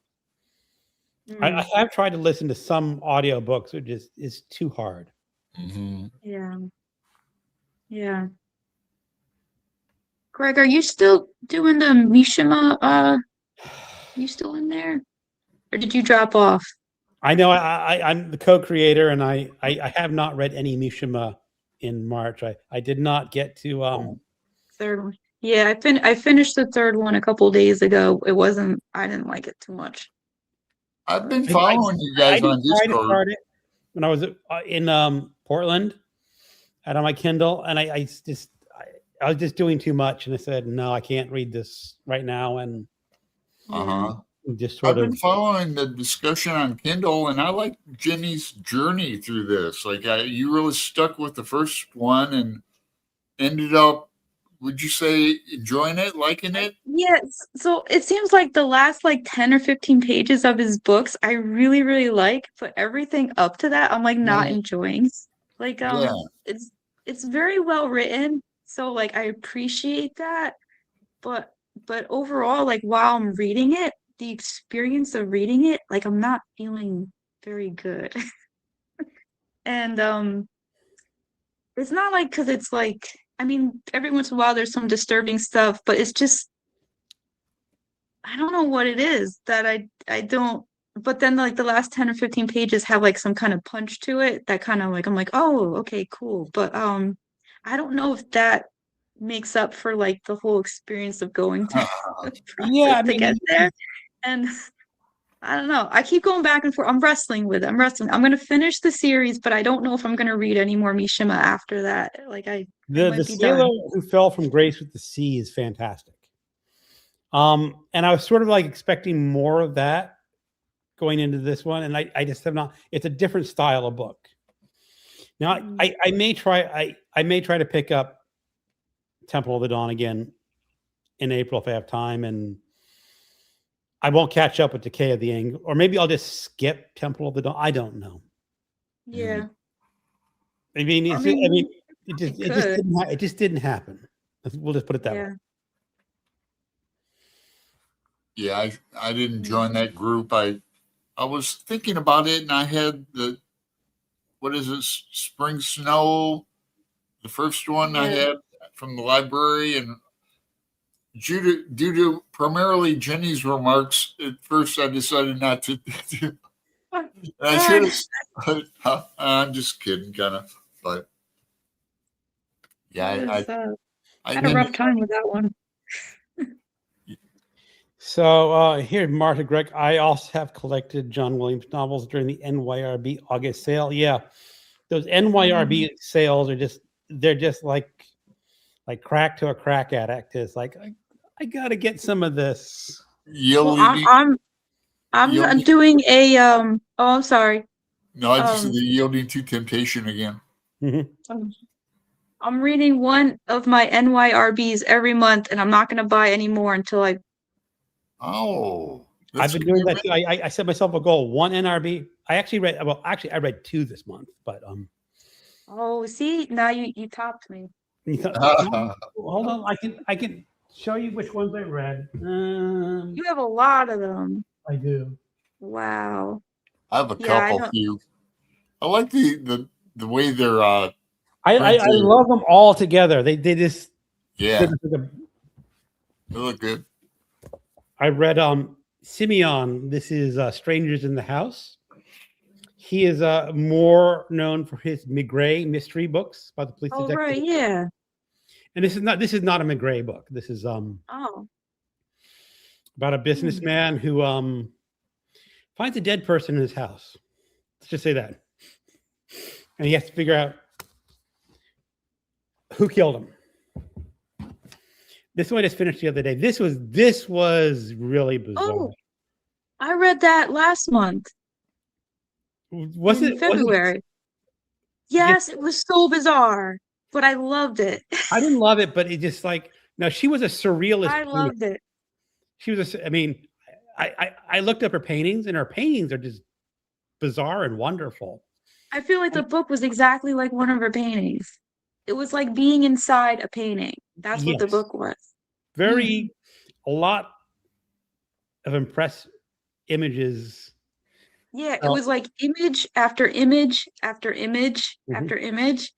I have tried to listen to some audio books. It just is too hard. Mm-hmm. Yeah. Greg, are you still doing the Mishima? You still in there, or did you drop off? I know I'm the co-creator, and I have not read any Mishima in March. I did not get to Third one. Yeah, I finished the third one a couple days ago. I didn't like it too much. I've been following you guys on Discord. When I was in Portland, out on my Kindle, and I was just doing too much, and I said, no, I can't read this right now, and just I've been following the discussion on Kindle, and I like Jenny's journey through this. Like, you really stuck with the first one and ended up, would you say, enjoying it, liking it? Yes. So it seems like the last like 10 or 15 pages of his books I really, really like, but everything up to that I'm like not enjoying. Like it's very well written, so like I appreciate that, but overall, like while I'm reading it, the experience of reading it, like I'm not feeling very good. And it's not like because it's like, I mean, every once in a while there's some disturbing stuff, but it's just, I don't know what it is that I don't. But then like the last 10 or 15 pages have like some kind of punch to it that kind of like I'm like, oh, okay, cool. But I don't know if that makes up for like the whole experience of going through the process to get there. And I don't know. I keep going back and forth. I'm wrestling with it. I'm gonna finish the series, but I don't know if I'm gonna read any more Mishima after that. Like the sailor who fell from grace with the sea is fantastic. And I was sort of like expecting more of that going into this one, and I just have not. It's a different style of book. Now I may try to pick up Temple of the Dawn again in April if I have time, and I won't catch up with Decay of the Angle, or maybe I'll just skip Temple of the Dawn. I don't know. Yeah. I mean, it just didn't happen. We'll just put it that way. Yeah, I didn't join that group. I I was thinking about it, and I had what is it, Spring Snow, the first one I Yeah. had from the library, and due to primarily Jenny's remarks, at first I decided not to. I should have. I'm just kidding, kind of, but yeah, I had a didn't. rough time with that one. So here, Martha, Greg, I also have collected John Williams novels during the NYRB August sale. Yeah, those NYRB sales are they're just like crack to a crack addict. It's like I got to get some of this. Well, Yielding, I'm doing a Oh, I'm sorry. no, I just said yielding to temptation again. I'm reading one of my NYRBs every month, and I'm not going to buy any more until I. Oh, I've been doing that too. I set myself a goal: one NRB. I actually read. Well, actually, I read 2 this month, but Oh, see, now you topped me. hold on, I can show you which ones I read. You have a lot of them. I do. Wow. I have a couple few. I like the way they're. I love them all together. They just they look good. I read Simeon. This is Strangers in the House. He is more known for his McGray mystery books about the police detective. Right, yeah. And this is not a McGray book. This is about a businessman who finds a dead person in his house. Let's just say that. And he has to figure out who killed him. This one just finished the other day. This was really bizarre. Oh, I read that last month. Was it February? Yes, it was so bizarre, but I loved it. I didn't love it, but it just now she was a surrealist. I loved it. She was I looked up her paintings, and her paintings are just bizarre and wonderful. I feel like the book was exactly like one of her paintings. It was like being inside a painting. That's what the book was. A lot of impressive images. Yeah, it was like image after image after image after image.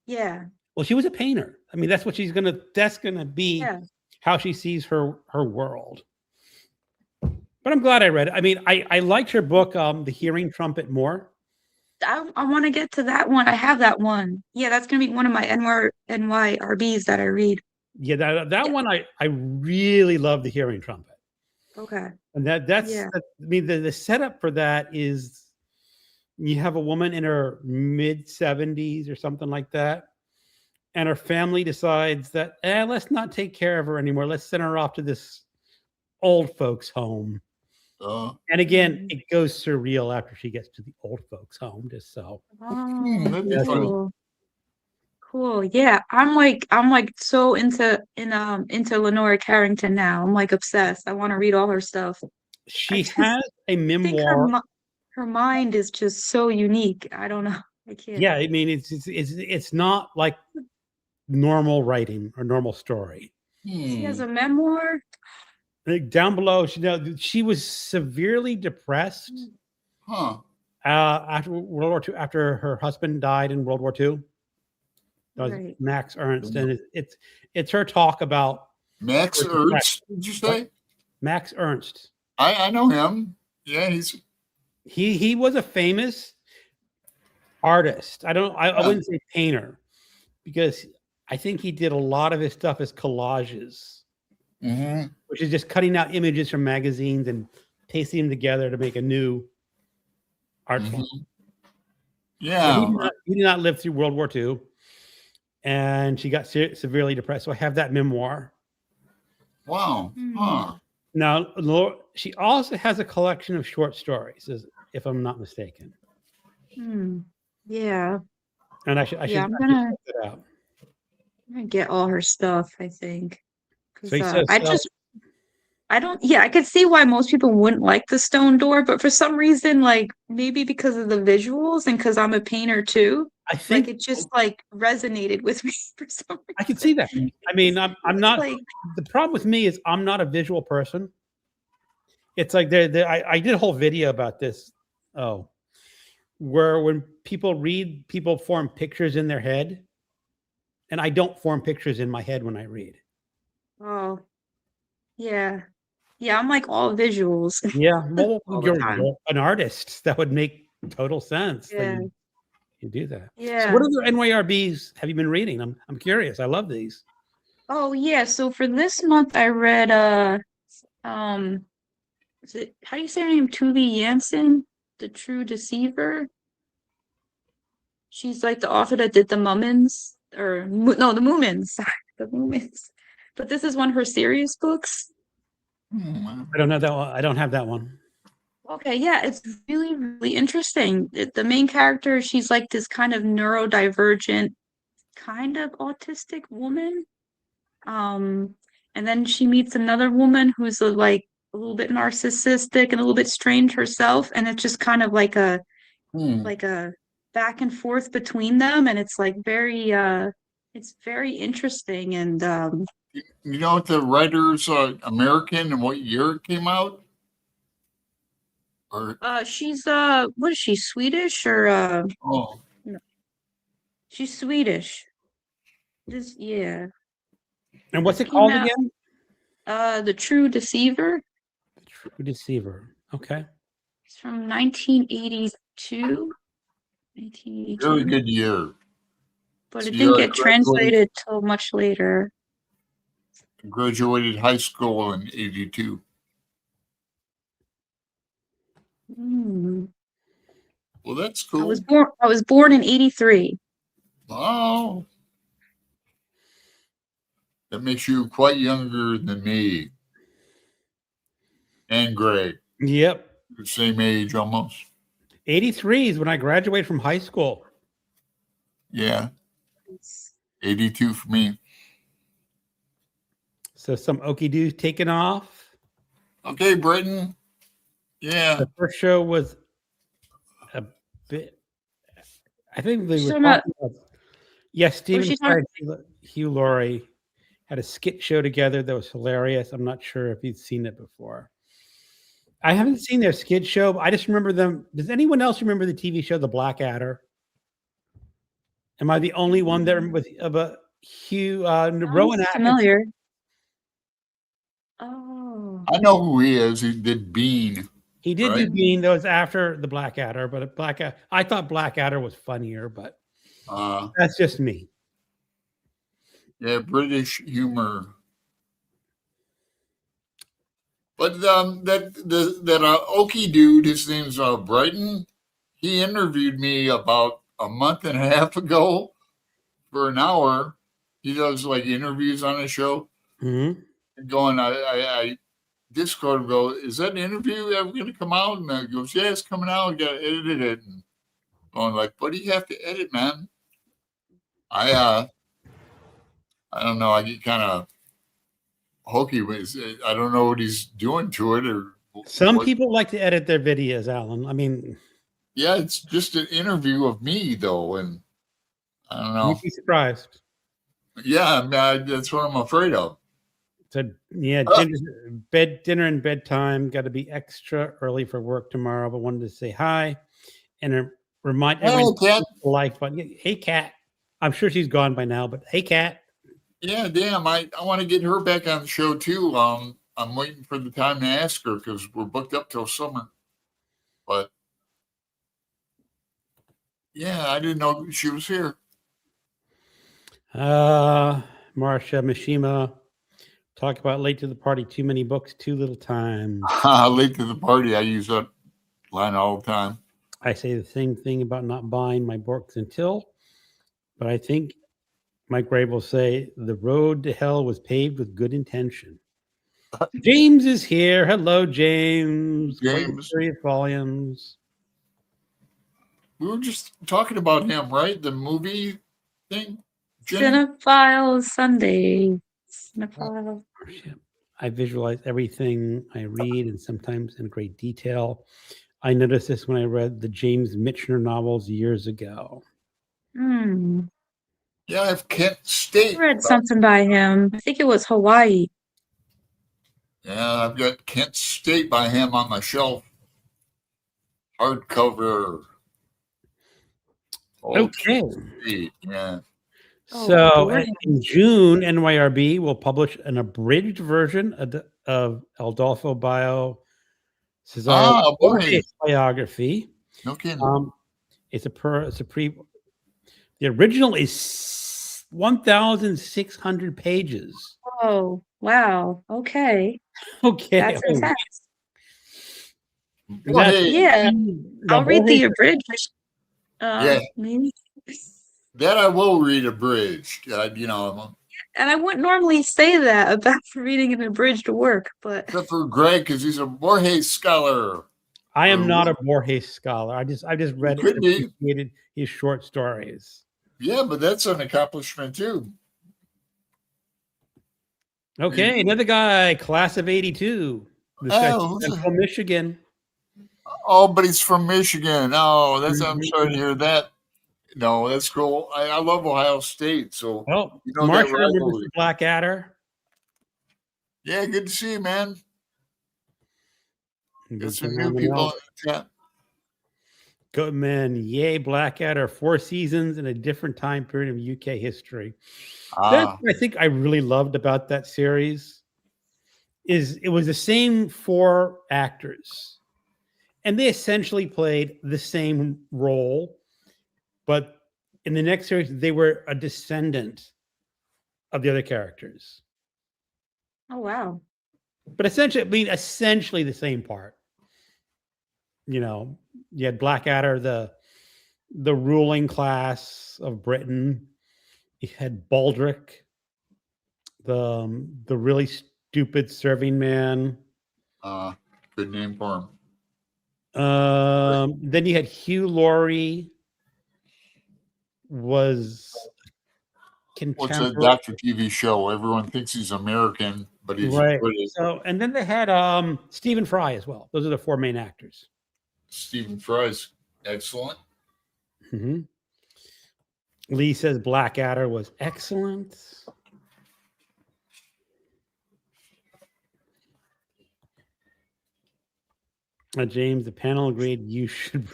Yeah. Well, she was a painter. I mean, that's gonna be how she sees her world. But I'm glad I read it. I mean, I liked her book, The Hearing Trumpet, more. I want to get to that one. I have that one. Yeah, that's gonna be one of my NYRBs that I read. Yeah, that one I really love, The Hearing Trumpet. Okay. And the setup for that is you have a woman in her mid 70s or something like that, and her family decides that let's not take care of her anymore. Let's send her off to this old folks home. And again, it goes surreal after she gets to the old folks home. Just so. Cool. Yeah, I'm like so into Lenora Carrington now. I'm like obsessed. I want to read all her stuff. She has a memoir. I think her mind is just so unique. I don't know. I can't. Yeah, I mean it's not like normal writing or normal story. She has a memoir. Down below, she was severely depressed. After World War II, after her husband died in World War II. That was Max Ernst, and it's her talk about Max Ernst. Did you say Max Ernst? I know him. Yeah, he was a famous artist. I wouldn't say painter, because I think he did a lot of his stuff as collages, which is just cutting out images from magazines and pasting them together to make a new art form. Yeah, he did not live through World War II. And she got severely depressed. So I have that memoir. Wow. Now, she also has a collection of short stories, if I'm not mistaken. Yeah. And I should I'm gonna get all her stuff, I think. So I could see why most people wouldn't like the stone door, but for some reason, like maybe because of the visuals and because I'm a painter too, I think it just resonated with me for some reason. I can see that. I mean, I'm not. The problem with me is I'm not a visual person, It's like I did a whole video about this. Oh, where when people read, people form pictures in their head, and I don't form pictures in my head when I read. Oh, yeah. Yeah, I'm like all visuals Yeah, well, all the you're time. an artist. That would make total sense that Yeah. you do that. So, what Yeah. other NYRBs have you been reading? I'm curious. I love these. Oh, yeah. So for this month, I read um, is it how do you say her name? Tuvie Jansen, The True Deceiver. She's like the author that did the Mummins, or no, the Moomins, the Moomins. But this is one of her serious books. I don't know that one. I don't have that one. Okay, yeah, it's really, really interesting. The main character, she's like this kind of neurodivergent, kind of autistic woman. Um, and then she meets another woman who's like a little bit narcissistic and a little bit strange herself, and it's just kind of Hmm. like a back and forth between them, and it's like it's very interesting. And You know what the writer's American and what year it came out? Or she's what is she, Swedish or oh, no, she's Swedish. This, yeah, And what's this it came called out again? The True Deceiver. The True Deceiver. Okay. It's from 1982. very 1982. good year. But So it didn't you get translated till much later. graduated high school in '82. Hmm. Well, that's I was cool. born in 83. Oh, that makes you quite younger than me and Greg, Yep. the same age almost. 83 is when I graduated from high school. Yeah, 82 for me. So some okie doos taken off. Okay, Britain. Yeah. The first show was a bit. I think they She's were talking about, talking about. Yes, what was Stephen she talking? Fry and Hugh Laurie had a skit show together that was hilarious. I'm not sure if you've seen it before. I haven't seen their skit show. I just remember them. Does anyone else remember the TV show The Blackadder? Am I the only one that with about Hugh Rowan Sounds Atkinson? familiar. Oh, I know who he is. He did Bean. He did do Right. Bean. That was after the Blackadder, but I thought Blackadder was funnier, but that's just me. Yeah, British humor. But that Okie dude, his name's Brighton. He interviewed me about a month and a half ago for an hour. He does like interviews on his show. Mm-hmm. Going, I Discord go, is that interview ever going to come out? And I goes, yeah, it's coming out. I got to edit it. And going like, what do you have to edit, man? I don't know. I get kind of hokey with. I don't know what he's doing to it or. Some what. people like to edit their videos, Alan. I mean, Yeah, it's just an interview of me though, and I don't know. you'd be surprised. Yeah, I mean, that's what I'm afraid of. So yeah, dinner and bedtime. Got to be extra early for work tomorrow, but wanted to say hi and remind everyone. Hey, Kat. Life fun. Hey, Kat. I'm sure she's gone by now, but hey, Kat. Yeah, damn. I want to get her back on the show too. I'm waiting for the time to ask her because we're booked up till summer. But yeah, I didn't know she was here. Marsha Mishima. Talk about late to the party. Too many books, too little time. Late to the party. I use that line all the time. I say the same thing about not buying my books until, but I think Mike Gray will say the road to hell was paved with good intention. James is here. Hello, James. James. Serious volumes. We were just talking about him, right? The movie thing. Cinephile Sunday. Cinephile. I visualize everything I read and sometimes in great detail. I noticed this when I read the James Michener novels years ago. Hmm. Yeah, I have Kent State. I read something by him. I think it was Hawaii. Yeah, I've got Kent State by him on my shelf. Hardcover. Old Okay. Kent State. Yeah. Oh, So boring. in June, NYRB will publish an abridged version of Adolfo Bio Cesar Boy. Borges' biography. No kidding. It's a pre. The original is 1,600 pages. Oh, wow. Okay. Okay. That's Oh, intense. that's Boy. Yeah, the I'll read the Borges. abridged. Yeah. Maybe. That I will read abridged. You know, And I wouldn't normally say that about reading an abridged work, but except for Greg, because he's a Borges scholar. I am Or not a what? Borges scholar. I just read and Could be. appreciated his short stories. Yeah, but that's an accomplishment too. Okay, another guy, class of '82. This guy's from Michigan. Oh, but he's from Michigan. Oh, I'm sorry to Mhm. hear that. No, that's cool. I love Ohio State, so Oh, you know that Marsha remembers rivalry. the Blackadder. Yeah, good to see you, man. Got some new On the people Mel. in the chat. Good man. Yay, Blackadder. 4 seasons in a different time period of UK history. That's what I think I really loved about that series is it was the same 4 actors. And they essentially played the same role, but in the next series, they were a descendant of the other characters. oh wow. But essentially the same part. You know, you had Blackadder, the ruling class of Britain. You had Baldric, the really stupid serving man. Good name for him. Then you had Hugh Laurie, was What's a contemporary, Doctor TV show? Everyone thinks he's American, but he's right? British. So, and then they had Stephen Fry as well. Those are the 4 main actors. Stephen Fry's excellent. Mm-hmm. Lee says Blackadder was excellent. James, the panel agreed you should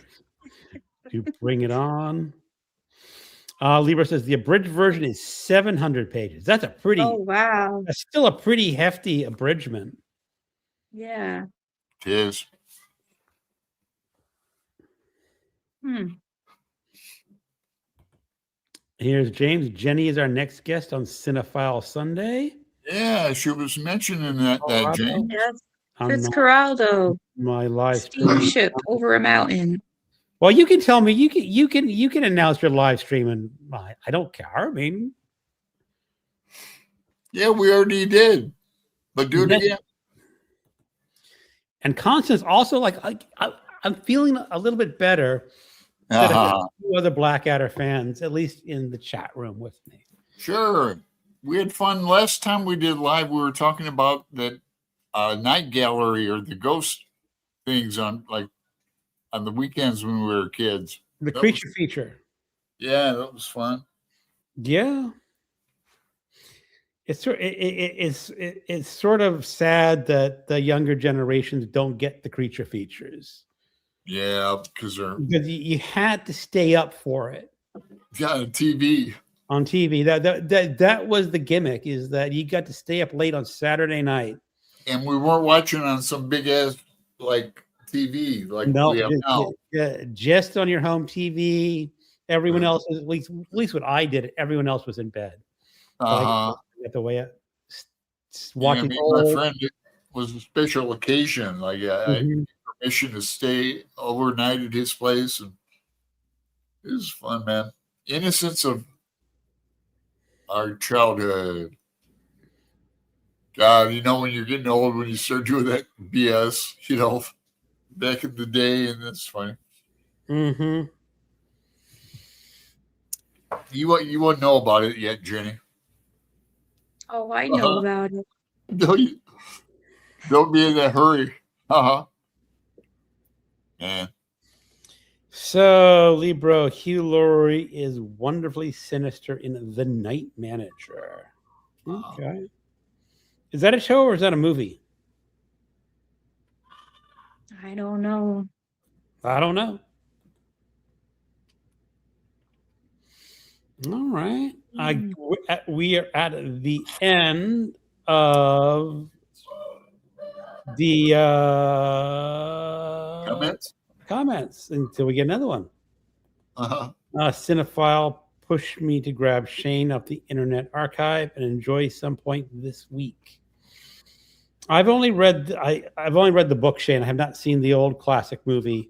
bring it on. Libra says the abridged version is 700 pages. That's a pretty. Oh wow. That's still a pretty hefty abridgment. Yeah. It is. Here's James. Jenny is our next guest on Cinephile Sunday. Yeah, she was mentioning that James. Yes. Fitzcarraldo. My live stream. Steamship over a mountain. Well, you can tell me. You can announce your live stream, and I don't care. I mean, yeah, we already did, but do it again. And Constance also I'm feeling a little bit better. That I have 2 other Blackadder fans, at least in the chat room with me. Sure. We had fun. Last time we did live, we were talking about that night gallery or the ghost things on the weekends when we were kids. The creature feature. Yeah, that was fun. Yeah. It's sort of sad that the younger generations don't get the creature features. Yeah, because you had to stay up for it. Yeah, on TV. On TV, that was the gimmick, is that you got to stay up late on Saturday night, and we weren't watching on some big ass TV we have now. Just on your home TV. Everyone else is at least what I did. Everyone else was in bed. At the way watching. My friend, it was a special occasion. I had permission to stay overnight at his place, and it was fun, man. Innocence of our childhood. God, when you're getting old, when you start doing that BS, back in the day, and that's funny. Mm-hmm. You wouldn't know about it yet, Jenny. Oh, I know about it. Don't be in that hurry. Yeah. So, Libro, Hugh Laurie is wonderfully sinister in The Night Manager. Okay. Is that a show or is that a movie? I don't know. I don't know. All right. Hmm. We are at the end of the comments until we get another one. Uh-huh. Cinephile pushed me to grab Shane off the Internet Archive and enjoy some point this week. I've only read the book, Shane. I have not seen the old classic movie.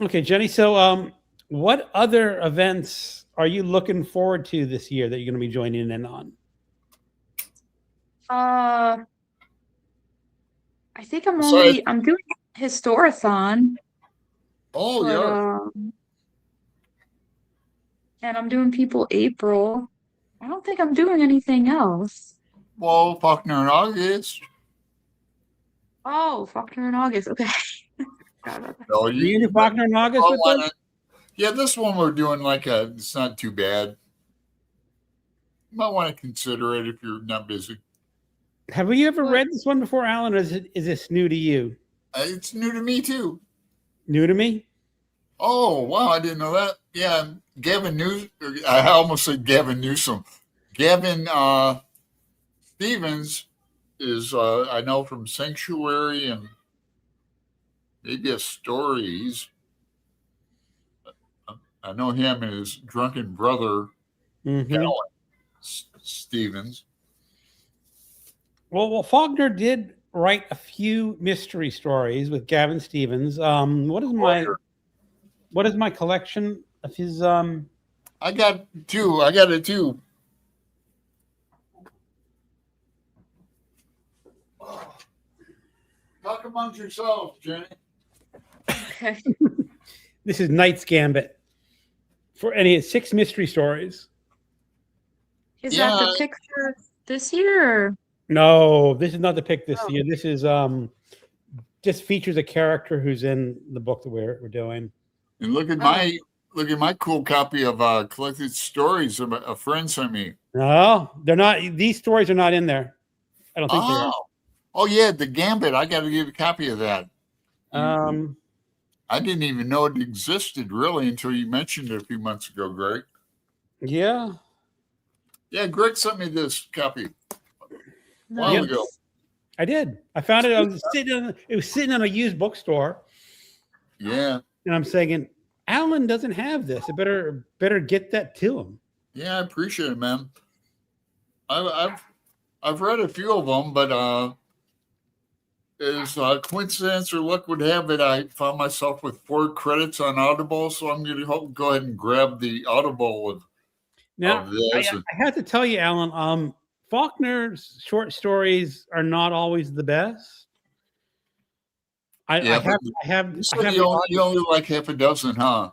Okay, Jenny. So, what other events are you looking forward to this year that you're going to be joining in on? I think I'm So, doing Historathon, oh, but yeah. and I'm doing People April. I don't think I'm doing anything else. Well, Faulkner in August. Oh, Faulkner in August. Okay. Forgot about that. No, Are you into Faulkner in August with us? Yeah, this one we're doing it's not too bad. You might want to consider it if you're not busy. Have we ever read this one before, Alan, or is this new to you? It's new to me, too. New to me? Oh, wow, I didn't know that. Yeah, Gavin Newsom. I almost said Gavin Newsom. Gavin Stevens is, I know from Sanctuary and maybe a story. I know him and his drunken brother, Alan Stevens. Well, Faulkner did write a few mystery stories with Gavin Stevens. What is my collection of his? I got two. I got it too. Talk amongst yourselves, Jenny. Okay. This is Knight's Gambit. And he has 6 mystery stories. Is that the picture this year? Or? No, this is not the pick this year. This is just features a character who's in the book that we're doing. And look at my cool copy of collected stories a friend sent me. No, they're not. These stories are not in there. I don't think they are. Oh yeah, the Gambit. I got to give a copy of that. I didn't even know it existed really until you mentioned it a few months ago, Greg. Yeah. Yeah, Greg sent me this copy a while ago. I did. I found it. It was sitting in a used bookstore. Yeah. And I'm saying, Alan doesn't have this. I better get that to him. Yeah, I appreciate it, man. I've read a few of them, but as coincidence or luck would have it, I found myself with 4 credits on Audible, so I'm going to go ahead and grab the Audible of this. I have to tell you, Alan, Faulkner's short stories are not always the best. You only like half a dozen, huh?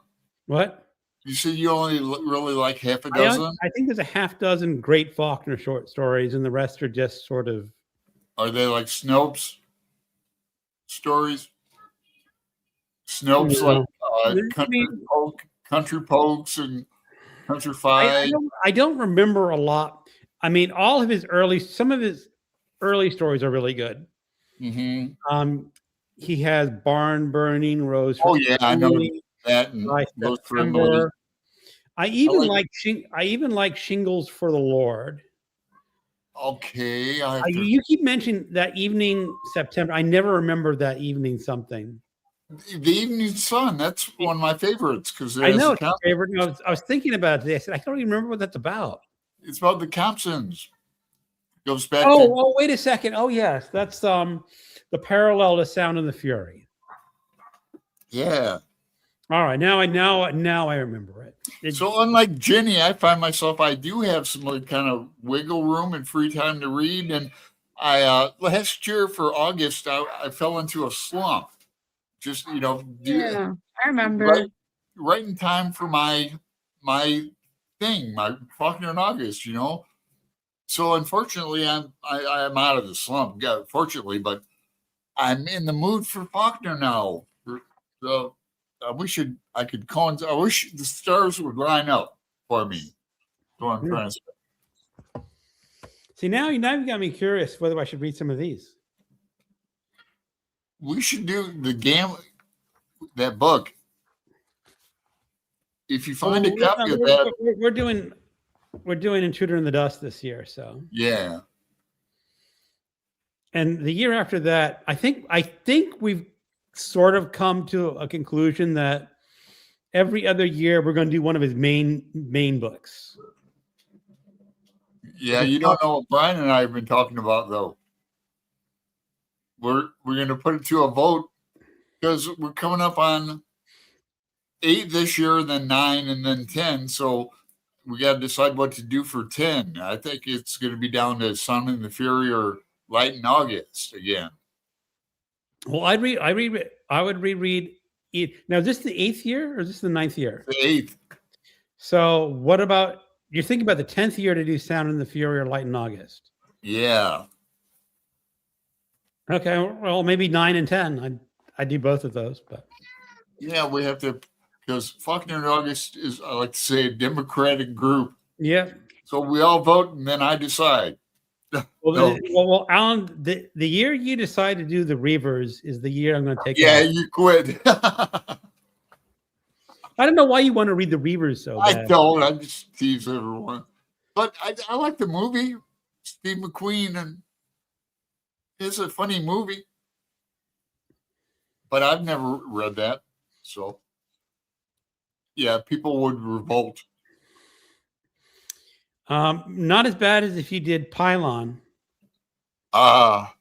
What? You said you only really like half a dozen? I think there's a half dozen great Faulkner short stories, and the rest are just sort of. Are they like Snopes stories? Snopes, like Country Pokes and Country Five. I don't remember a lot. I mean, some of his early stories are really good. Mm-hmm. He has Barn Burning, Rose. Oh yeah, I know that. And Rose for Emily. I even like Shingles for the Lord. Okay. You keep mentioning that evening September. I never remember that evening something. The Evening Sun. That's one of my favorites because I know it's my favorite. I was thinking about it today. I said I don't even remember what that's about. It's about the Compsons. Goes back. Oh, wait a second. Oh yes, that's the parallel to Sound and the Fury. Yeah. All right, now I remember it. So unlike Jenny, I find myself I do have some kind of wiggle room and free time to read. And I last year for August I fell into a slump. Just I remember right in time for my thing, my Faulkner in August. So unfortunately I'm out of the slump. Yeah, fortunately, but I'm in the mood for Faulkner now. So I wish the stars would line up for me. That's what I'm trying to say. See, now you got me curious whether I should read some of these. We should do that book. If you find a copy of that, we're doing Intruder in the Dust this year. So yeah. And the year after that, I think we've sort of come to a conclusion that every other year we're going to do one of his main books. Yeah, you don't know what Brian and I have been talking about though. We're going to put it to a vote because we're coming up on 8 this year, then 9, and then 10. So we got to decide what to do for 10. I think it's going to be down to Sun and the Fury or Light in August again. Well, I would reread it. Now, is this the 8th year or is this the 9th year? The 8th. So what about, you're thinking about the 10th year to do Sound and the Fury or Light in August? Yeah. Okay, well, maybe 9 and 10. I do both of those, but yeah, we have to, because Faulkner and August is, I like to say, a democratic group. Yeah. So we all vote and then I decide. Well, Alan, the year you decide to do the Reavers is the year I'm going to take. Yeah, you quit. I don't know why you want to read the Reavers so bad. I don't. I just tease everyone. But I like the movie. Steve McQueen, and it's a funny movie. But I've never read that. So, yeah, people would revolt. Not as bad as if you did Pylon. That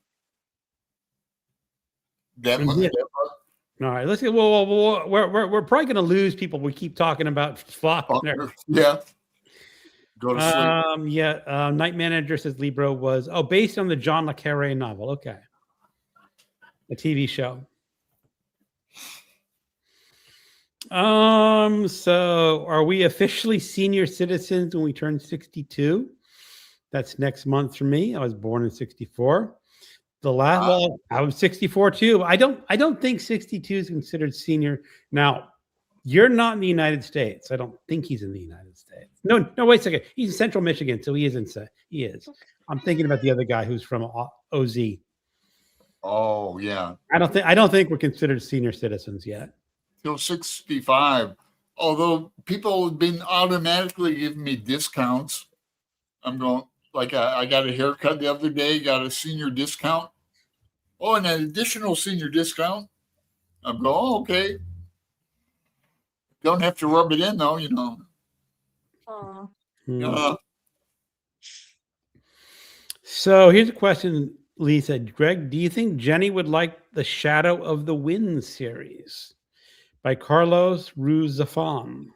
All right, let's get. Well, we're probably going to lose people. We keep talking about Faulkner. Yeah. Go to sleep. Night Manager says Libro was based on the John le Carré novel. Okay, a TV show. So are we officially senior citizens when we turn 62? That's next month for me. I was born in 64. I was 64 too. I don't think 62 is considered senior. Now, you're not in the United States. I don't think he's in the United States. No, wait a second. He's in Central Michigan, so he is. I'm thinking about the other guy who's from OZ. Oh, yeah. I don't think we're considered senior citizens yet. Till 65. Although people have been automatically giving me discounts. I'm going, like, I got a haircut the other day, got a senior discount. Oh, and an additional senior discount. I'm going, okay. Don't have to rub it in, though, you know. So here's a question, Lisa. Greg, do you think Jenny would like the Shadow of the Wind series by Carlos Ruiz Zafón?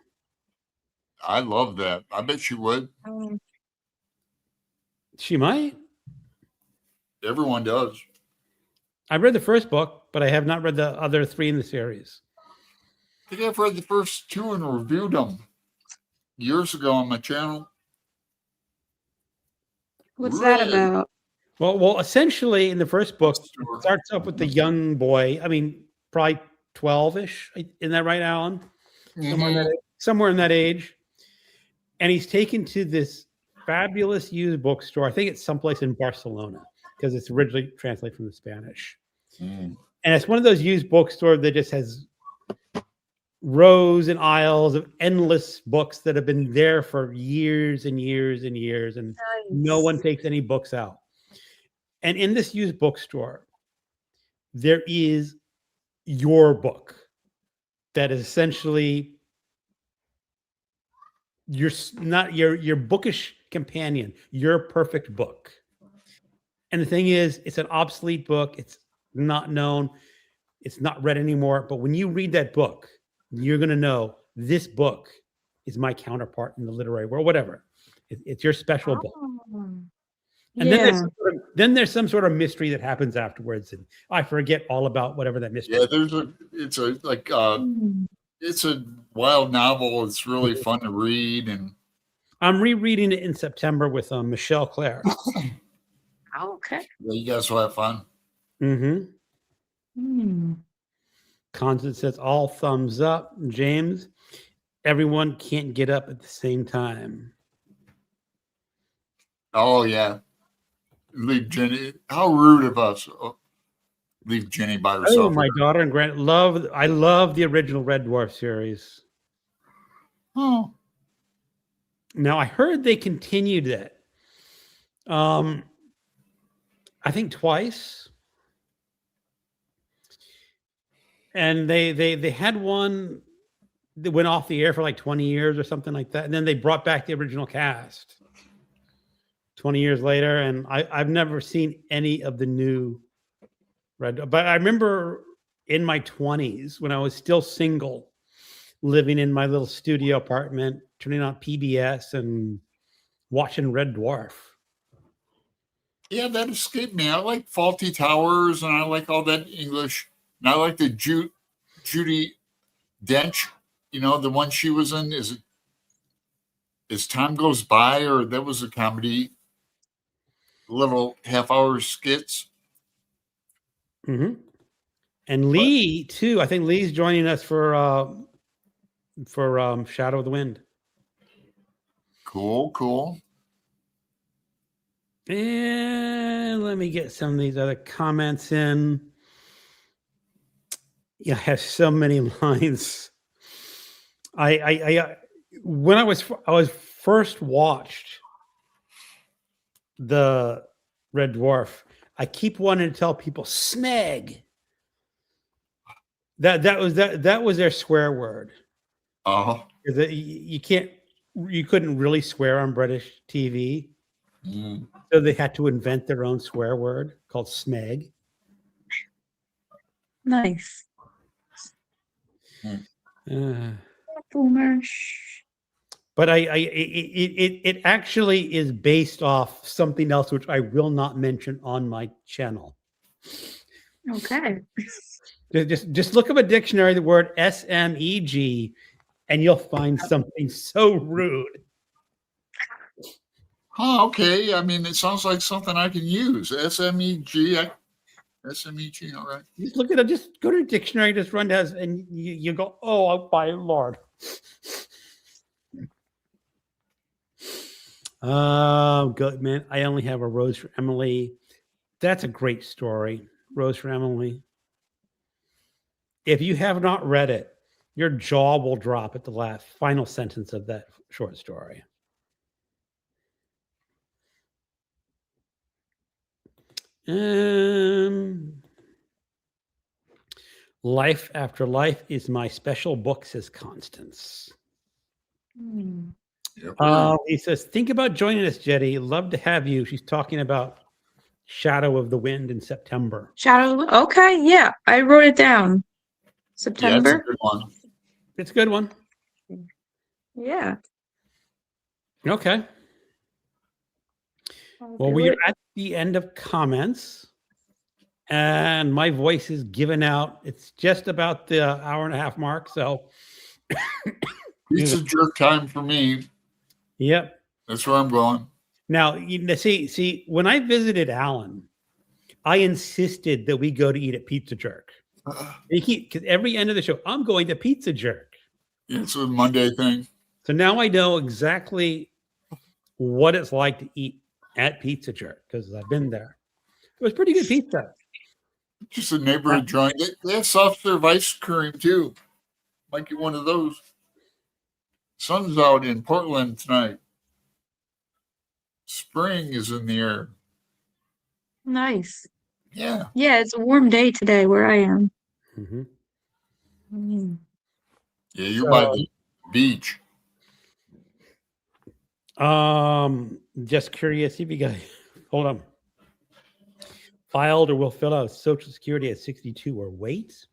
I love that. I bet she would. She might. Everyone does. I read the first book, but I have not read the other 3 in the series. I think I've read the first 2 and reviewed them years ago on my channel. What's that about? Well, essentially in the first book, it starts up with the young boy. I mean, probably 12-ish. Isn't that right, Alan? Somewhere in that age. And he's taken to this fabulous used bookstore. I think it's someplace in Barcelona because it's originally translated from the Spanish. And it's one of those used bookstores that just has rows and aisles of endless books that have been there for years and years and years, and no one takes any books out. And in this used bookstore, there is your book that is essentially your bookish companion, your perfect book. And the thing is, it's an obsolete book. It's not known. It's not read anymore. But when you read that book, you're going to know this book is my counterpart in the literary world, whatever. It's your special book. And then there's some sort of mystery that happens afterwards. And I forget all about whatever that mystery is. It's a wild novel. It's really fun to read. And I'm rereading it in September with Michelle Clare. Okay. Yeah, you guys will have fun. Constance says all thumbs up. James, everyone can't get up at the same time. Oh, yeah. Leave Jenny. How rude of us. leave Jenny by Oh, herself. my daughter and I love the original Red Dwarf series. Oh, Now I heard they continued it. I think twice. And they had one that went off the air for like 20 years or something like that. And then they brought back the original cast 20 years later. And I've never seen any of the new Red, but I remember in my 20s when I was still single, living in my little studio apartment, turning on PBS and watching Red Dwarf. yeah, that escaped me. I like Faulty Towers, and I like all that English. And I like the Judy Dench, the one she was in. Is it As Time Goes By, or that was a comedy, little half-hour skits. Mm-hmm. And Lee too. I think Lee's joining us for Shadow of the Wind. Cool. And let me get some of these other comments in. Yeah, I have so many lines. I when I was first watched the Red Dwarf, I keep wanting to tell people smeg. That was their swear word. Uh-huh. You couldn't really swear on British TV. Mm. So they had to invent their own swear word called smeg. Nice. Boomers. But it actually is based off something else, which I will not mention on my channel. Okay. Just look up a dictionary, the word SMEG, and you'll find something so rude. Oh, okay. I mean, it sounds like something I can use. SMEG. SMEG, all right. Just look at it. Just go to a dictionary, just run down, and you go, oh, my Lord. Oh, good, man. I only have a rose for Emily. That's a great story. Rose for Emily. If you have not read it, your jaw will drop at the final sentence of that short story. Life After Life is my special book, says Constance. Yep. He says, think about joining us, Jetty. Love to have you. She's talking about Shadow of the Wind in September. Okay, yeah. I wrote it down. September. Yeah, it's a good one. It's a good one. Yeah. Okay. Well, we are at the end of comments, and my voice is given out. It's just about the hour and a half mark. So, Pizza jerk time for me. Yep. That's where I'm going. Now, see, when I visited Alan, I insisted that we go to eat at Pizza Jerk. Because every end of the show, I'm going to Pizza Jerk. Yeah, it's a Monday thing. So now I know exactly what it's like to eat at Pizza Jerk because I've been there. It was pretty good pizza. Just a neighborhood joint. They have soft serve ice cream too. Might get one of those. Sun's out in Portland tonight. Spring is in the air. Nice. Yeah. Yeah, it's a warm day today where I am. Mm-hmm. Yeah, you're by the beach. Just curious if you guys hold on. Filed or will fill out Social Security at 62 or wait.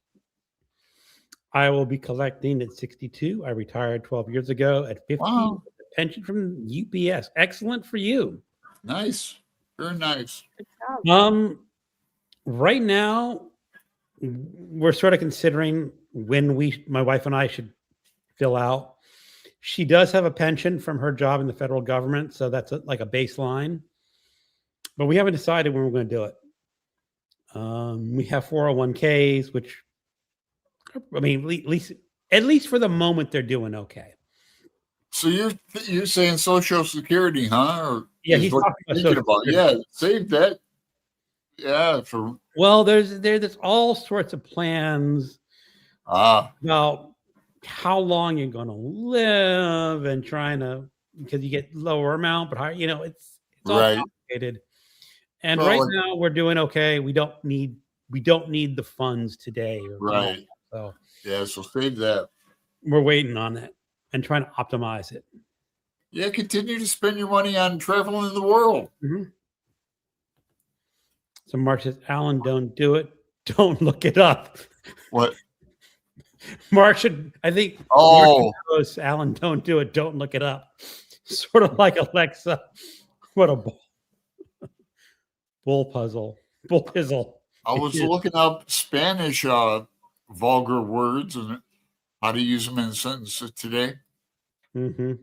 I will be collecting at 62. I retired 12 years ago at 50. Wow. Pension from UPS. Excellent for you. Nice. Very nice. Right now, we're sort of considering when my wife and I should fill out. She does have a pension from her job in the federal government, so that's like a baseline. But we haven't decided when we're going to do it. We have 401ks, which, I mean, at least for the moment, they're doing okay. So you're saying Social Security, huh? Or yeah, he's talking about. Yeah, save that. Yeah, Well, there's all sorts of plans Ah, about how long you're going to live and trying to, because you get lower amount, but higher, it's all right. complicated. And Well, right like, now we're doing okay. We don't need the funds today or tomorrow. right. So Yeah, so save that. we're waiting on it and trying to optimize it. Yeah, continue to spend your money on traveling the world. Mhm. So Mark says, Alan, don't do it. Don't look it up. What? Mark should, I think, Mark Oh, knows, Alan, don't do it. Don't look it up. Sort of like Alexa. What a bull puzzle. Bull pizzle. I was looking up Spanish vulgar words and how to use them in sentences today. Mm-hmm.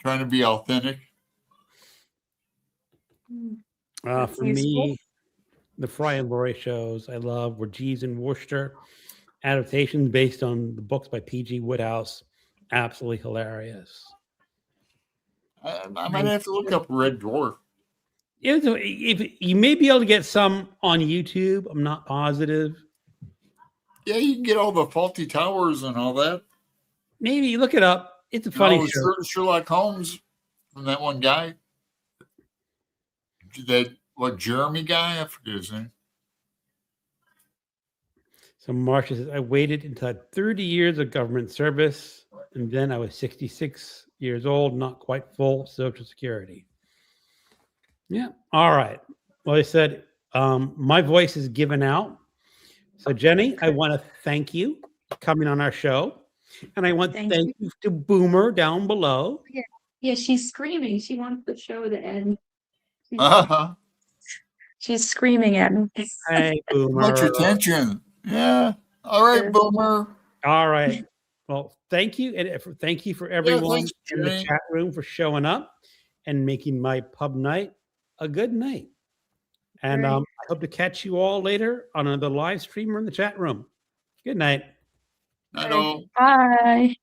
Trying to be authentic. That's For useful. me, the Fry and Laurie shows I love were Jeeves and Worcester adaptations based on the books by P.G. Woodhouse. Absolutely hilarious. I might have to look up Red Dwarf. If you may be able to get some on YouTube, I'm not positive. Yeah, you can get all the faulty towers and all that. Maybe you look it up. It's a funny No, show. Sherlock Holmes from that one guy. What Jeremy guy? I forget his name. So Marcia says, I waited until I had 30 years of government service, and then I was 66 years old, not quite full Social Security. Yeah. All right. Well, I said, my voice is given out. So, Jenny, I want to thank you for coming on our show. And I want to thank you to Boomer down below. Yeah, she's screaming. She wants the show to end. Uh-huh. She's screaming at me. Hey, Boomer. Much attention. Yeah. All right, Boomer. All right. Well, thank you. And thank you for everyone thanks, in the Jenny. chat room for showing up and making my pub night a good night. And Right. I hope to catch you all later on another live stream or in the chat room. Good night. I know. Bye.